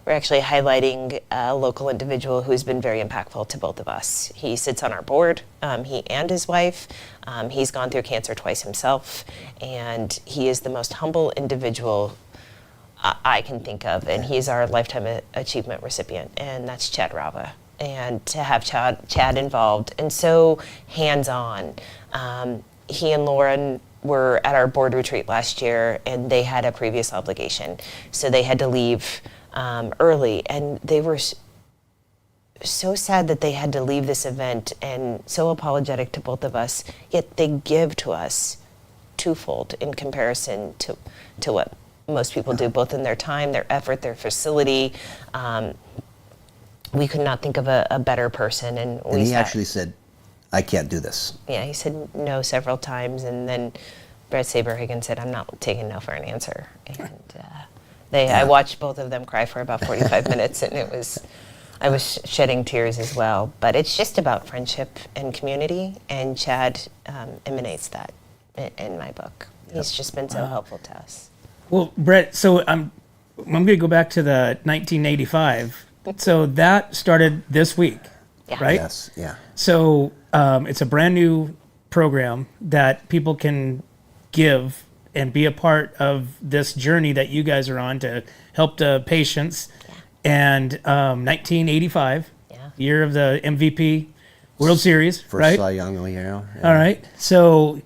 we're actually highlighting a local individual who's been very impactful to both of us. He sits on our board, he and his wife. He's gone through cancer twice himself, and he is the most humble individual I can think of, and he's our Lifetime Achievement recipient, and that's Chad Rava. And to have Chad involved and so hands-on. He and Lauren were at our board retreat last year, and they had a previous obligation, so they had to leave early, and they were so sad that they had to leave this event, and so apologetic to both of us, yet they give to us twofold in comparison to what most people do, both in their time, their effort, their facility. We could not think of a better person. And
he actually said, I can't do this.
Yeah, he said no several times, and then Bret Saberhagen said, I'm not taking no for an answer. And I watched both of them cry for about 45 minutes, and I was shedding tears as well. But it's just about friendship and community, and Chad emanates that in my book. He's just been so helpful to us.
Well, Bret, so I'm going to go back to the 1985. So that started this week,
Yeah.
right?
Yes, yeah.
So it's a brand new program that people can give and be a part of this journey that you guys are on to help the patients.
Yeah.
And 1985,
Yeah.
year of the MVP World Series,
First
right?
Cy Young, yeah.
All right. So,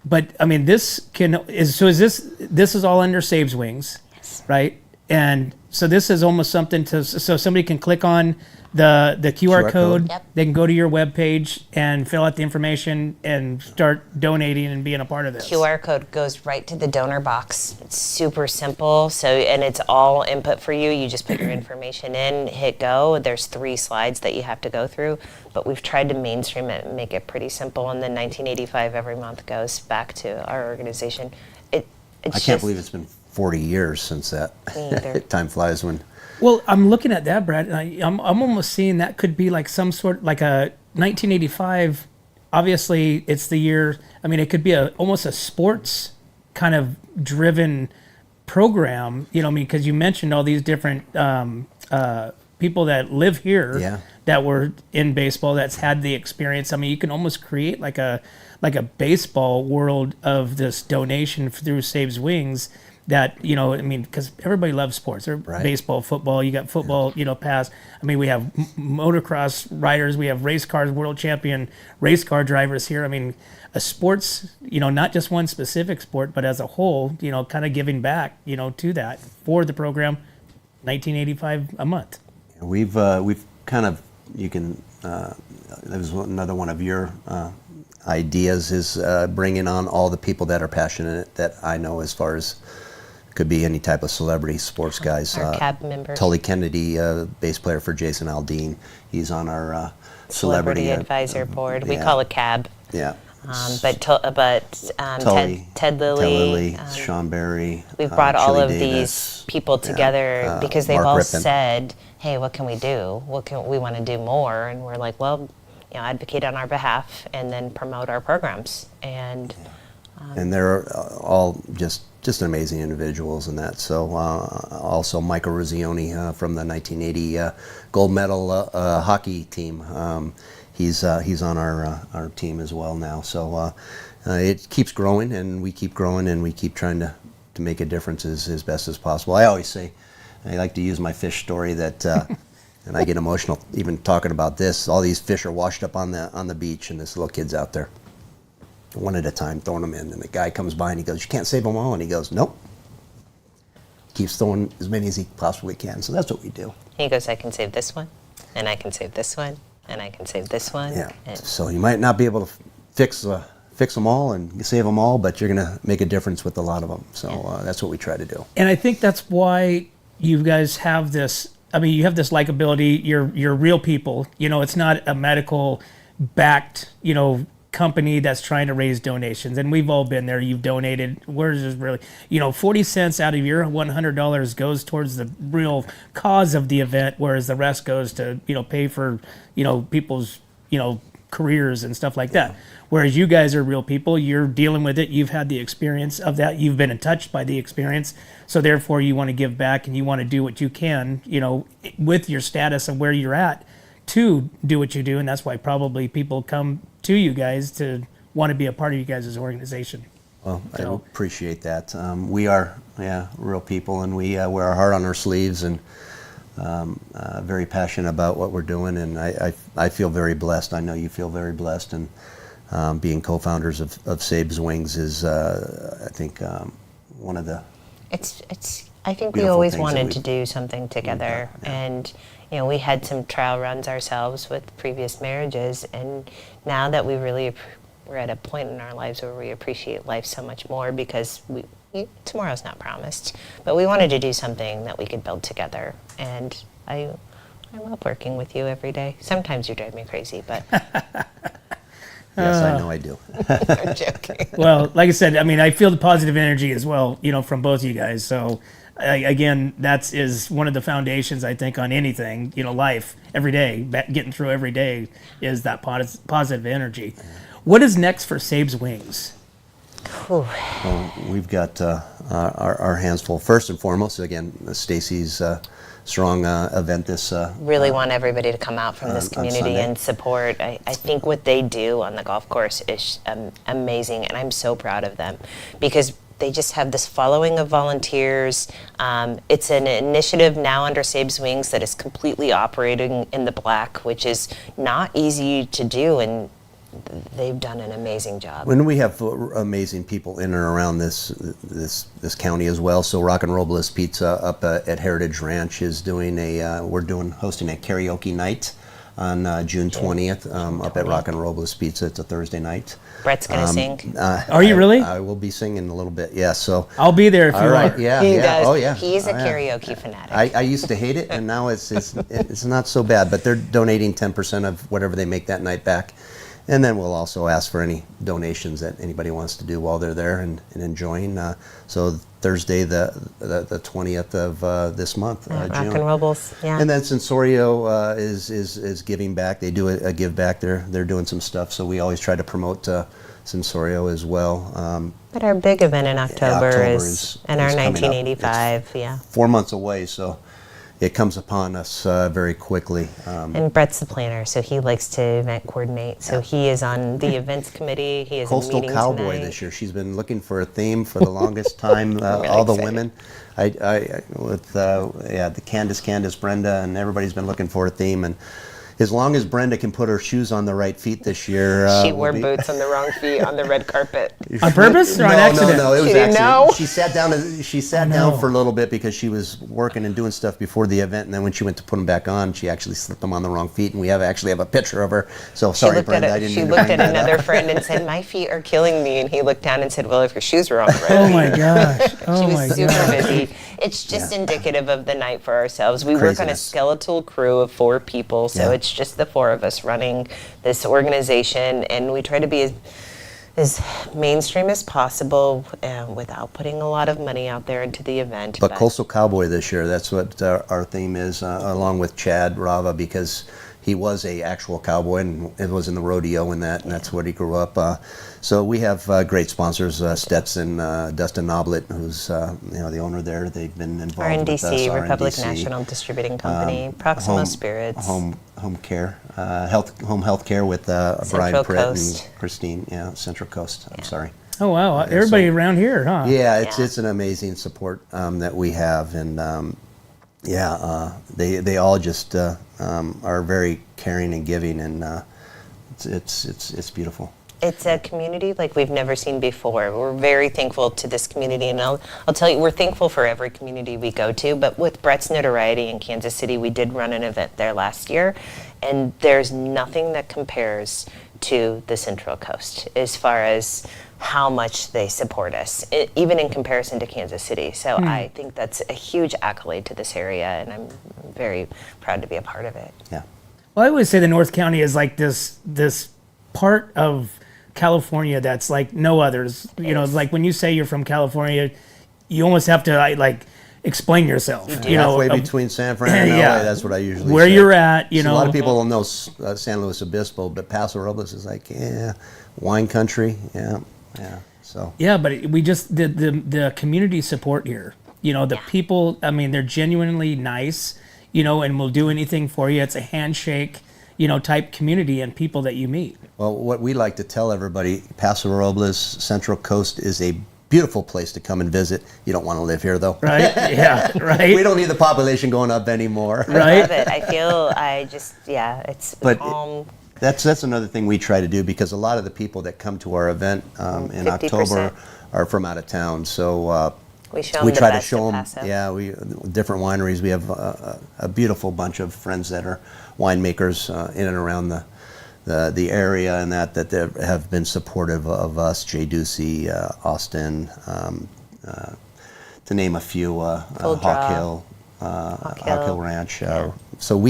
but I mean, this is all under SabesWings,
Yes.
right? And so this is almost something so somebody can click on the QR
QR
code.
code.
Yep.
They can go to your webpage and fill out the information and start donating and being a part of this.
QR code goes right to the donor box. It's super simple. And it's all input for you. You just put your information in, hit go. There's 3 slides that you have to go through, but we've tried to mainstream it and make it pretty simple. And then 1985 every month goes back to our organization. it's
I can't
just-
believe it's been 40 years since that.
Me either.
Time flies when.
Well, I'm looking at that, Brad, and I'm almost seeing that could be like some sort, like a 1985. Obviously, it's the year. I mean, it could be almost a sports kind of driven program. You know, I mean, because you mentioned all these different people that live here
Yeah.
that were in baseball that's had the experience. I mean, you can almost create like a baseball world of this donation through SabesWings. That, you know, I mean, because everybody loves sports.
Right.
Baseball, football. You got football, you know, pass. I mean, we have motocross riders. We have race cars, world champion race car drivers here. I mean, a sports, you know, not just one specific sport, but as a whole, you know, kind of giving back, you know, to that for the program. $19.85 a month.
We've kind of, you can, that was another one of your ideas is bringing on all the people that are passionate that I know, as far as could be any type of celebrity, sports guys.
Our CAB members.
Tully Kennedy, bass player for Jason Aldean. He's on our
Celebrity Advisor Board. We
yeah.
call it CAB.
Yeah.
Ted,
Ted
Lilly.
Lilly, Sean Berry.
We've brought all
Chili
of
Davis,
these people together because they've
Mark
all
Rippon.
said, "Hey, what can we do? We want to do more?" And we're like, "Well, you know, advocate on our behalf and then promote our programs." And
they're all just amazing individuals in that. So also Michael Ruzzioni from the 1980 gold medal hockey team. He's on our team as well now. So it keeps growing, and we keep growing, and we keep trying to make a difference as best as possible. I always say, I like to use my fish story that, and I get emotional even talking about this. All these fish are washed up on the beach, and this little kid's out there, one at a time, throwing them in. And the guy comes by and he goes, "You can't save them all." And he goes, "Nope." Keeps throwing as many as he possibly can. So that's what we do.
he goes, "I can save this one, and I can save this one, and I can save this one."
Yeah.
And
So you might not be able to fix them all and save them all, but you're going to make a difference with a lot of them. So that's what we try to do.
And I think that's why you guys have this. I mean, you have this likability. You're real people. You know, it's not a medical backed, you know, company that's trying to raise donations. And we've all been there. You've donated. Where's this really? You know, 40 cents out of your $100 goes towards the real cause of the event, whereas the rest goes to, you know, pay for, you know, people's, you know, careers and stuff like that. Whereas you guys are real people, you're dealing with it, you've had the experience of that, you've been touched by the experience, so therefore you want to give back and you want to do what you can, you know, with your status of where you're at to do what you do, and that's why probably people come to you guys to want to be a part of you guys' organization.
Well, I
So-
appreciate that. We are, real people, and we wear our heart on our sleeves, and very passionate about what we're doing. And I feel very blessed. I know you feel very blessed. And being co-founders of SabesWings is, I think, one of the
it's. I think we
beautiful
always
things that
wanted
we-
to do something together, and you know, we had some trial runs ourselves with previous marriages, and now that we're at a point in our lives where we appreciate life so much more because tomorrow's not promised, but we wanted to do something that we could build together, and I love working with you every day. Sometimes you drive me crazy, but
Yes, I know I do.
I'm joking.
Well, like I said, I mean, I feel the positive energy as well, you know, from both of you guys. So, again, that is one of the foundations, I think, on anything, you know, life, every day, getting through every day is that positive energy. What is next for SabesWings?
Whew.
Well, we've got our hands full. First and foremost, again, Stacy's strong event this.
Really want everybody to come out from this
on
community
Sunday.
and support. I think what they do on the golf course is amazing, and I'm so proud of them because they just have this following of volunteers. It's an initiative now under SabesWings that is completely operating in the black, which is not easy to do, and they've done an amazing job.
When we have amazing people in and around this county as well. So Rock and Robles Pizza up at Heritage Ranch is doing hosting a karaoke night on June 20th up at Rock and Robles Pizza. It's a Thursday night.
Brett's gonna sing.
Are you really?
I will be singing a little bit. Yeah. So.
I'll be there if you
All right.
are.
Yeah.
He
yeah.
does.
Oh yeah.
He's a
Oh, yeah.
karaoke fanatic.
I used to hate it, and now it's not so bad. But they're donating 10% of whatever they make that night back And then we'll also ask for any donations that anybody wants to do while they're there and enjoying. So Thursday, the 20th of this month,
Rock
June.
and Roll Bulls, yeah.
And then Sensorio is giving back. They do a give back. They're doing some stuff. So we always try to promote Sensorio as well.
But our big event in October is our
coming up.
1985, yeah.
4 months away, so it comes upon us very quickly.
And Brett's the planner, so he likes to event coordinate. So he is on the events committee. He is a
Coastal
meeting
Cowboy
tonight.
this year. She's been looking for a theme for the longest time.
Really
all the
excited.
women, the Candace, Brenda, and everybody's been looking for a theme. And as long as Brenda can put her shoes on the right feet this year,
She wore boots on the wrong feet on the red carpet.
On purpose or on accident?
No, it was
She didn't know?
She sat down. She sat down for a little bit because she was working and doing stuff before the event, and then when she went to put them back on, she actually slipped them on the wrong feet, and we actually have a picture of her. So sorry, Brenda, I didn't.
She
mean to
looked
bring
at
that up.
another friend and said, "My feet are killing me." And he looked down and said, "Well, if your shoes were on the right
Oh
feet."
my gosh.
She
Oh my
was super
gosh.
busy. It's just indicative of the night for ourselves. We work on a
Craziness.
skeletal crew of 4 people, so
Yeah.
it's just the 4 of us running this organization, and we try to be as mainstream as possible without putting a lot of money out there into the event.
But Coastal Cowboy this year, that's what our theme is, along with Chad Rava, because he was a actual cowboy and it was in the rodeo and that's what he grew up. So we have great sponsors, Stetson, Dustin Noblet, who's the owner there. They've been involved with us.
RNDC, Republic
RNDC,
National Distributing Company, Proximo Spirits.
Home care, home health care with Brian
Central
Pritt
Coast.
and Christine. Yeah, Central Coast. I'm sorry.
Oh wow, everybody around here, huh?
Yeah,
Yeah.
it's an amazing support that we have, and they all just are very caring and giving, and it's beautiful.
It's a community like we've never seen before. We're very thankful to this community, and I'll tell you, we're thankful for every community we go to, but with Brett's notoriety in Kansas City, we did run an event there last year, and there's nothing that compares to the Central Coast as far as how much they support us, even in comparison to Kansas City. So I think that's a huge accolade to this area, and I'm very proud to be a part of it.
Yeah.
Well, I always say the North County is like this part of California that's like no others. You know, it's like when you say you're from California, you almost have to like explain yourself. You know,
Halfway between San Fran and
yeah.
LA, that's what I usually
where
say.
you're at. You
So
know,
a lot of people will know San Luis Obispo, but Paso Robles is like, wine country, yeah. So
Yeah, but we just the community support here. You know, the people. I mean, they're genuinely nice. You know, and will do anything for you. It's a handshake, type community and people that you meet.
well, what we like to tell everybody, Paso Robles, Central Coast is a beautiful place to come and visit. You don't want to live here though.
Right? Yeah. Right.
We don't need the population going up anymore.
I
Right.
love it. It's
But
calm.
That's another thing we try to do, because a lot of the people that come to our event in
50%.
October are from out of town. So
We show them
we
the
try to
best
show
of
them.
Paso.
Yeah, we different wineries. We have a beautiful bunch of friends that are winemakers in and around the area, and that they have been supportive of us. Jay Ducey, Austin, to name a few.
Full
Hawk
Draw.
Hill.
Hawk
Hawk
Hill.
Hill Ranch. So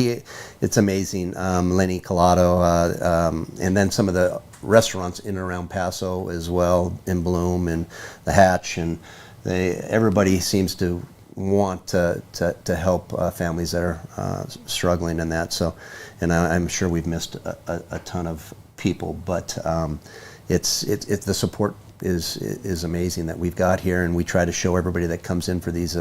it's amazing. Lenny Collado, and then some of the restaurants in and around Paso as well, in Bloom and the Hatch, and everybody seems to want to help families that are struggling in that. So, and I'm sure we've missed a ton of people, but it's the support is amazing that we've got here, and we try to show everybody that comes in for these.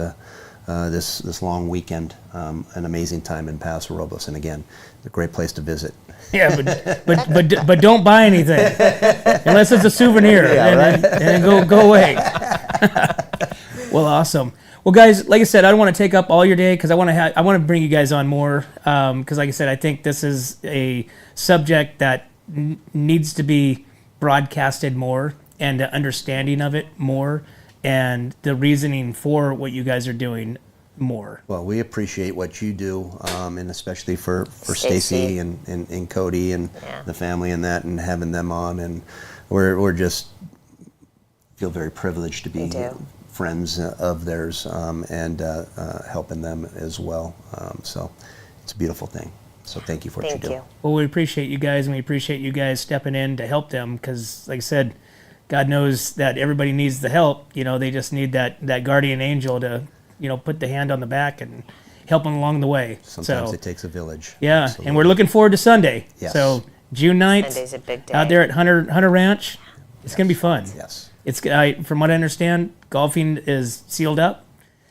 This long weekend, an amazing time in Paso Robles, and again, a great place to visit.
Yeah, but don't buy anything unless it's a souvenir. And go away. Well, awesome. Well, guys, like I said, I don't want to take up all your day because I want to bring you guys on more because, like I said, I think this is a subject that needs to be broadcasted more, and the understanding of it more, and the reasoning for what you guys are doing more.
Well, we appreciate what you do, and especially for
Stacey.
Stacy and Cody and the family and that, and having them on, and we're just feel very privileged to be friends of theirs, and helping them as well. So it's a beautiful thing. So thank you for what
Thank
you do.
you.
Well, we appreciate you guys, and we appreciate you guys stepping in to help them because, like I said, God knows that everybody needs the help. They just need that guardian angel to, put the hand on the back and help them along the way.
Sometimes
so,
it takes a village.
yeah,
Absolutely.
and we're looking forward to Sunday.
Yes.
So June 9th,
Sunday's a big day.
out there at Hunter Ranch. It's going to be fun.
Yes.
From what I understand, golfing is sealed up,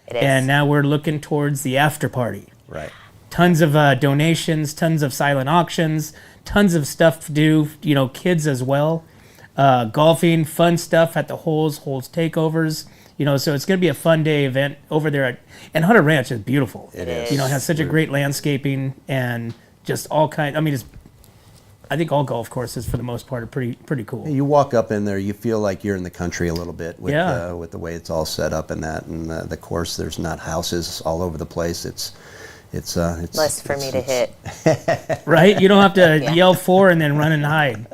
It is.
and now we're looking towards the after party.
Right.
Tons of donations, tons of silent auctions, tons of stuff to do. Kids as well. Golfing, fun stuff at the holes takeovers. So it's going to be a fun day event over there and Hunter Ranch is beautiful.
It is.
It has such a great landscaping and just all kind. I think all golf courses for the most part are pretty cool.
You walk up in there, you feel like you're in the country a little bit with
Yeah.
with the way it's all set up and the course. There's not houses all over the place. It's
Less for me to hit.
Right? You don't have to yell 4 and then run and hide.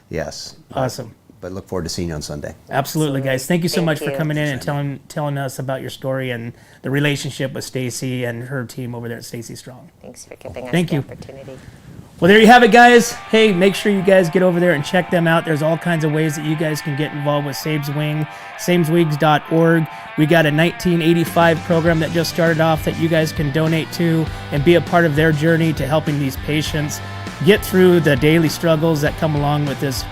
Yes.
Awesome.
But look forward to seeing you on Sunday.
Absolutely, guys. Thank you so
Thank
much for
you.
coming in and telling us about your story and the relationship with Stacy and her team over there at Stacy Strong.
Thanks for giving us
Thank
the
you.
opportunity.
Well, there you have it, guys. Hey, make sure you guys get over there and check them out. There's all kinds of ways that you guys can get involved with SabesWing, SabesWings.org. We got a 1985 program that just started off that you guys can donate to and be a part of their journey to helping these patients get through the daily struggles that come along with this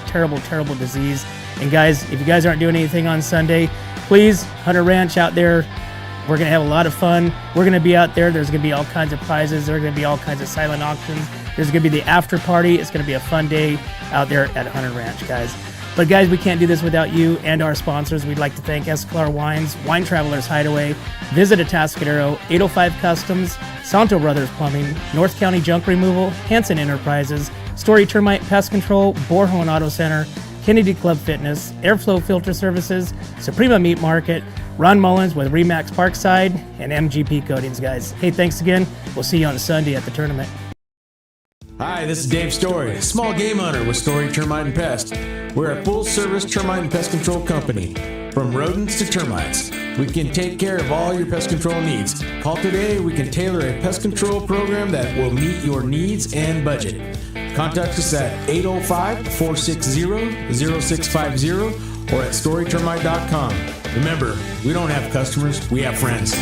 terrible, terrible disease. And guys, if you guys aren't doing anything on Sunday, please, Hunter Ranch out there, we're going to have a lot of fun. We're going to be out there. There's going to be all kinds of prizes. There are going to be all kinds of silent auctions. There's going to be the after party. It's going to be a fun day out there at Hunter Ranch, guys. But guys, we can't do this without you and our sponsors. We'd like to thank Esclar Wines, Wine Travelers Hideaway, Visit Atascadero, 805 Customs, Santo Brothers Plumbing, North County Junk Removal, Hanson Enterprises, Story Termite Pest Control, Borhone Auto Center, Kennedy Club Fitness, Airflow Filter Services, Suprema Meat Market, Ron Mullins with Remax Parkside, and MGP Coatings, guys. Hey, thanks again. We'll see you on Sunday at the tournament.
Hi, this is Dave Story, small game hunter with Story Termite and Pest. We're a full-service termite and pest control company. From rodents to termites, we can take care of all your pest control needs. Call today, we can tailor a pest control program that will meet your needs and budget. Contact us at 805-460-0650 or at storytermite.com. Remember, we don't have customers, we have friends.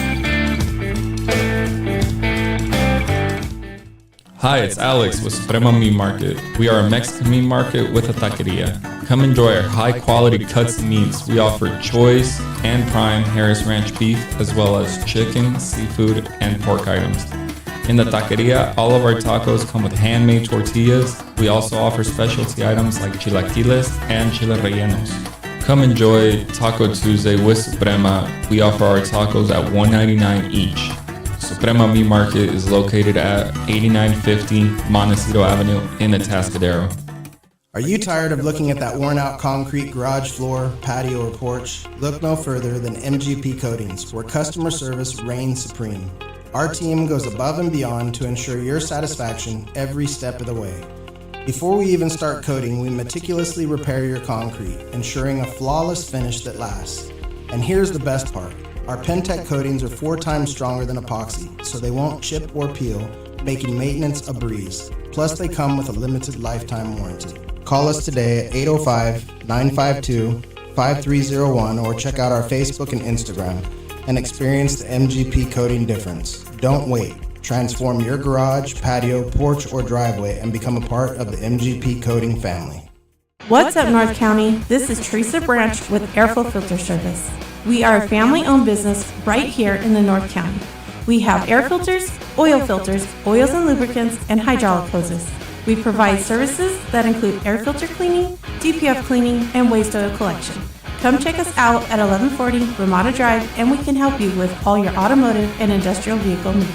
Hi, it's Alex with Suprema Meat Market. We are a Mexican meat market with a taqueria. Come enjoy our high-quality cuts and meats. We offer choice and prime Harris Ranch beef, as well as chicken, seafood, and pork items. In the taqueria, all of our tacos come with handmade tortillas. We also offer specialty items like chilaquiles and chile rellenos. Come enjoy Taco Tuesday with Suprema. We offer our tacos at $1.99 each. Suprema Meat Market is located at 8950 Montecito Avenue in Atascadero.
Are you tired of looking at that worn-out concrete garage floor, patio, or porch? Look no further than MGP Coatings, where customer service reigns supreme. Our team goes above and beyond to ensure your satisfaction every step of the way. Before we even start coating, we meticulously repair your concrete, ensuring a flawless finish that lasts. And here's the best part. Our Pentec coatings are 4 times stronger than epoxy, so they won't chip or peel, making maintenance a breeze. Plus, they come with a limited lifetime warranty. Call us today at 805-952-5301 or check out our Facebook and Instagram and experience the MGP coating difference. Don't wait. Transform your garage, patio, porch, or driveway and become a part of the MGP coating family.
What's up, North County? This is Teresa Branch with Airflow Filter Service. We are a family-owned business right here in the North County. We have air filters, oils and lubricants, and hydraulic hoses. We provide services that include air filter cleaning, DPF cleaning, and waste oil collection. Come check us out at 1140 Ramada Drive, and we can help you with all your automotive and industrial vehicle needs.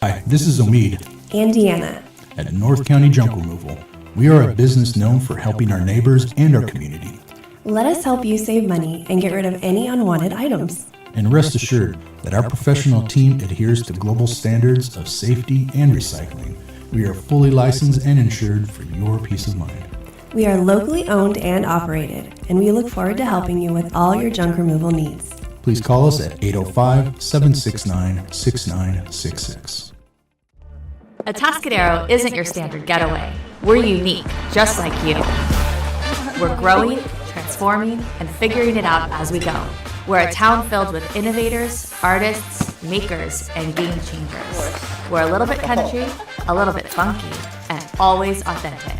Hi, this is Omid
and Deanna
at North County Junk Removal. We are a business known for helping our neighbors and our community.
Let us help you save money and get rid of any unwanted items.
And rest assured that our professional team adheres to global standards of safety and recycling. We are fully licensed and insured for your peace of mind.
We are locally owned and operated, and we look forward to helping you with all your junk removal needs.
Please call us at 805-769-6966.
Atascadero isn't your standard getaway. We're unique, just like you. We're growing, transforming, and figuring it out as we go. We're a town filled with innovators, artists, makers, and game changers. We're a little bit country, a little bit funky, and always authentic.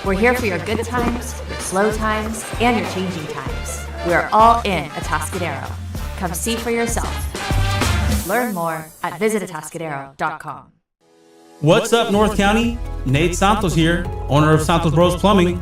We're here for your good times, your slow times, and your changing times. We are all in Atascadero. Come see for yourself. Learn more at visitatascadero.com.
What's up, North County? Nate Santos here, owner of Santos Bros Plumbing.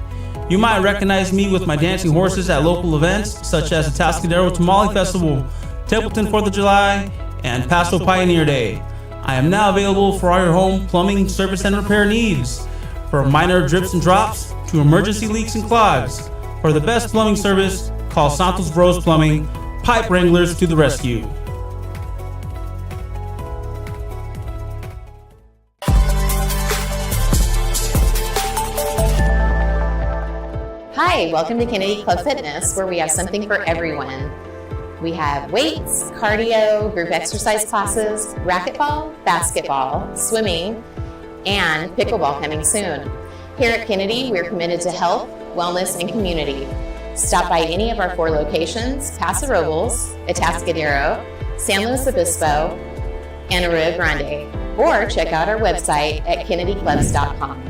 You might recognize me with my dancing horses at local events such as the Atascadero Tamale Festival, Templeton 4th of July, and Paso Pioneer Day. I am now available for all your home plumbing service and repair needs, from minor drips and drops to emergency leaks and clogs. For the best plumbing service, call Santos Bros Plumbing, pipe wranglers to the rescue.
Hi, welcome to Kennedy Club Fitness, where we have something for everyone. We have weights, cardio, group exercise classes, racquetball, basketball, swimming, and pickleball coming soon. Here at Kennedy, we're committed to health, wellness, and community. Stop by any of our 4 locations: Paso Robles, Atascadero, San Luis Obispo, and Arroyo Grande, or check out our website at kennedyclubs.com.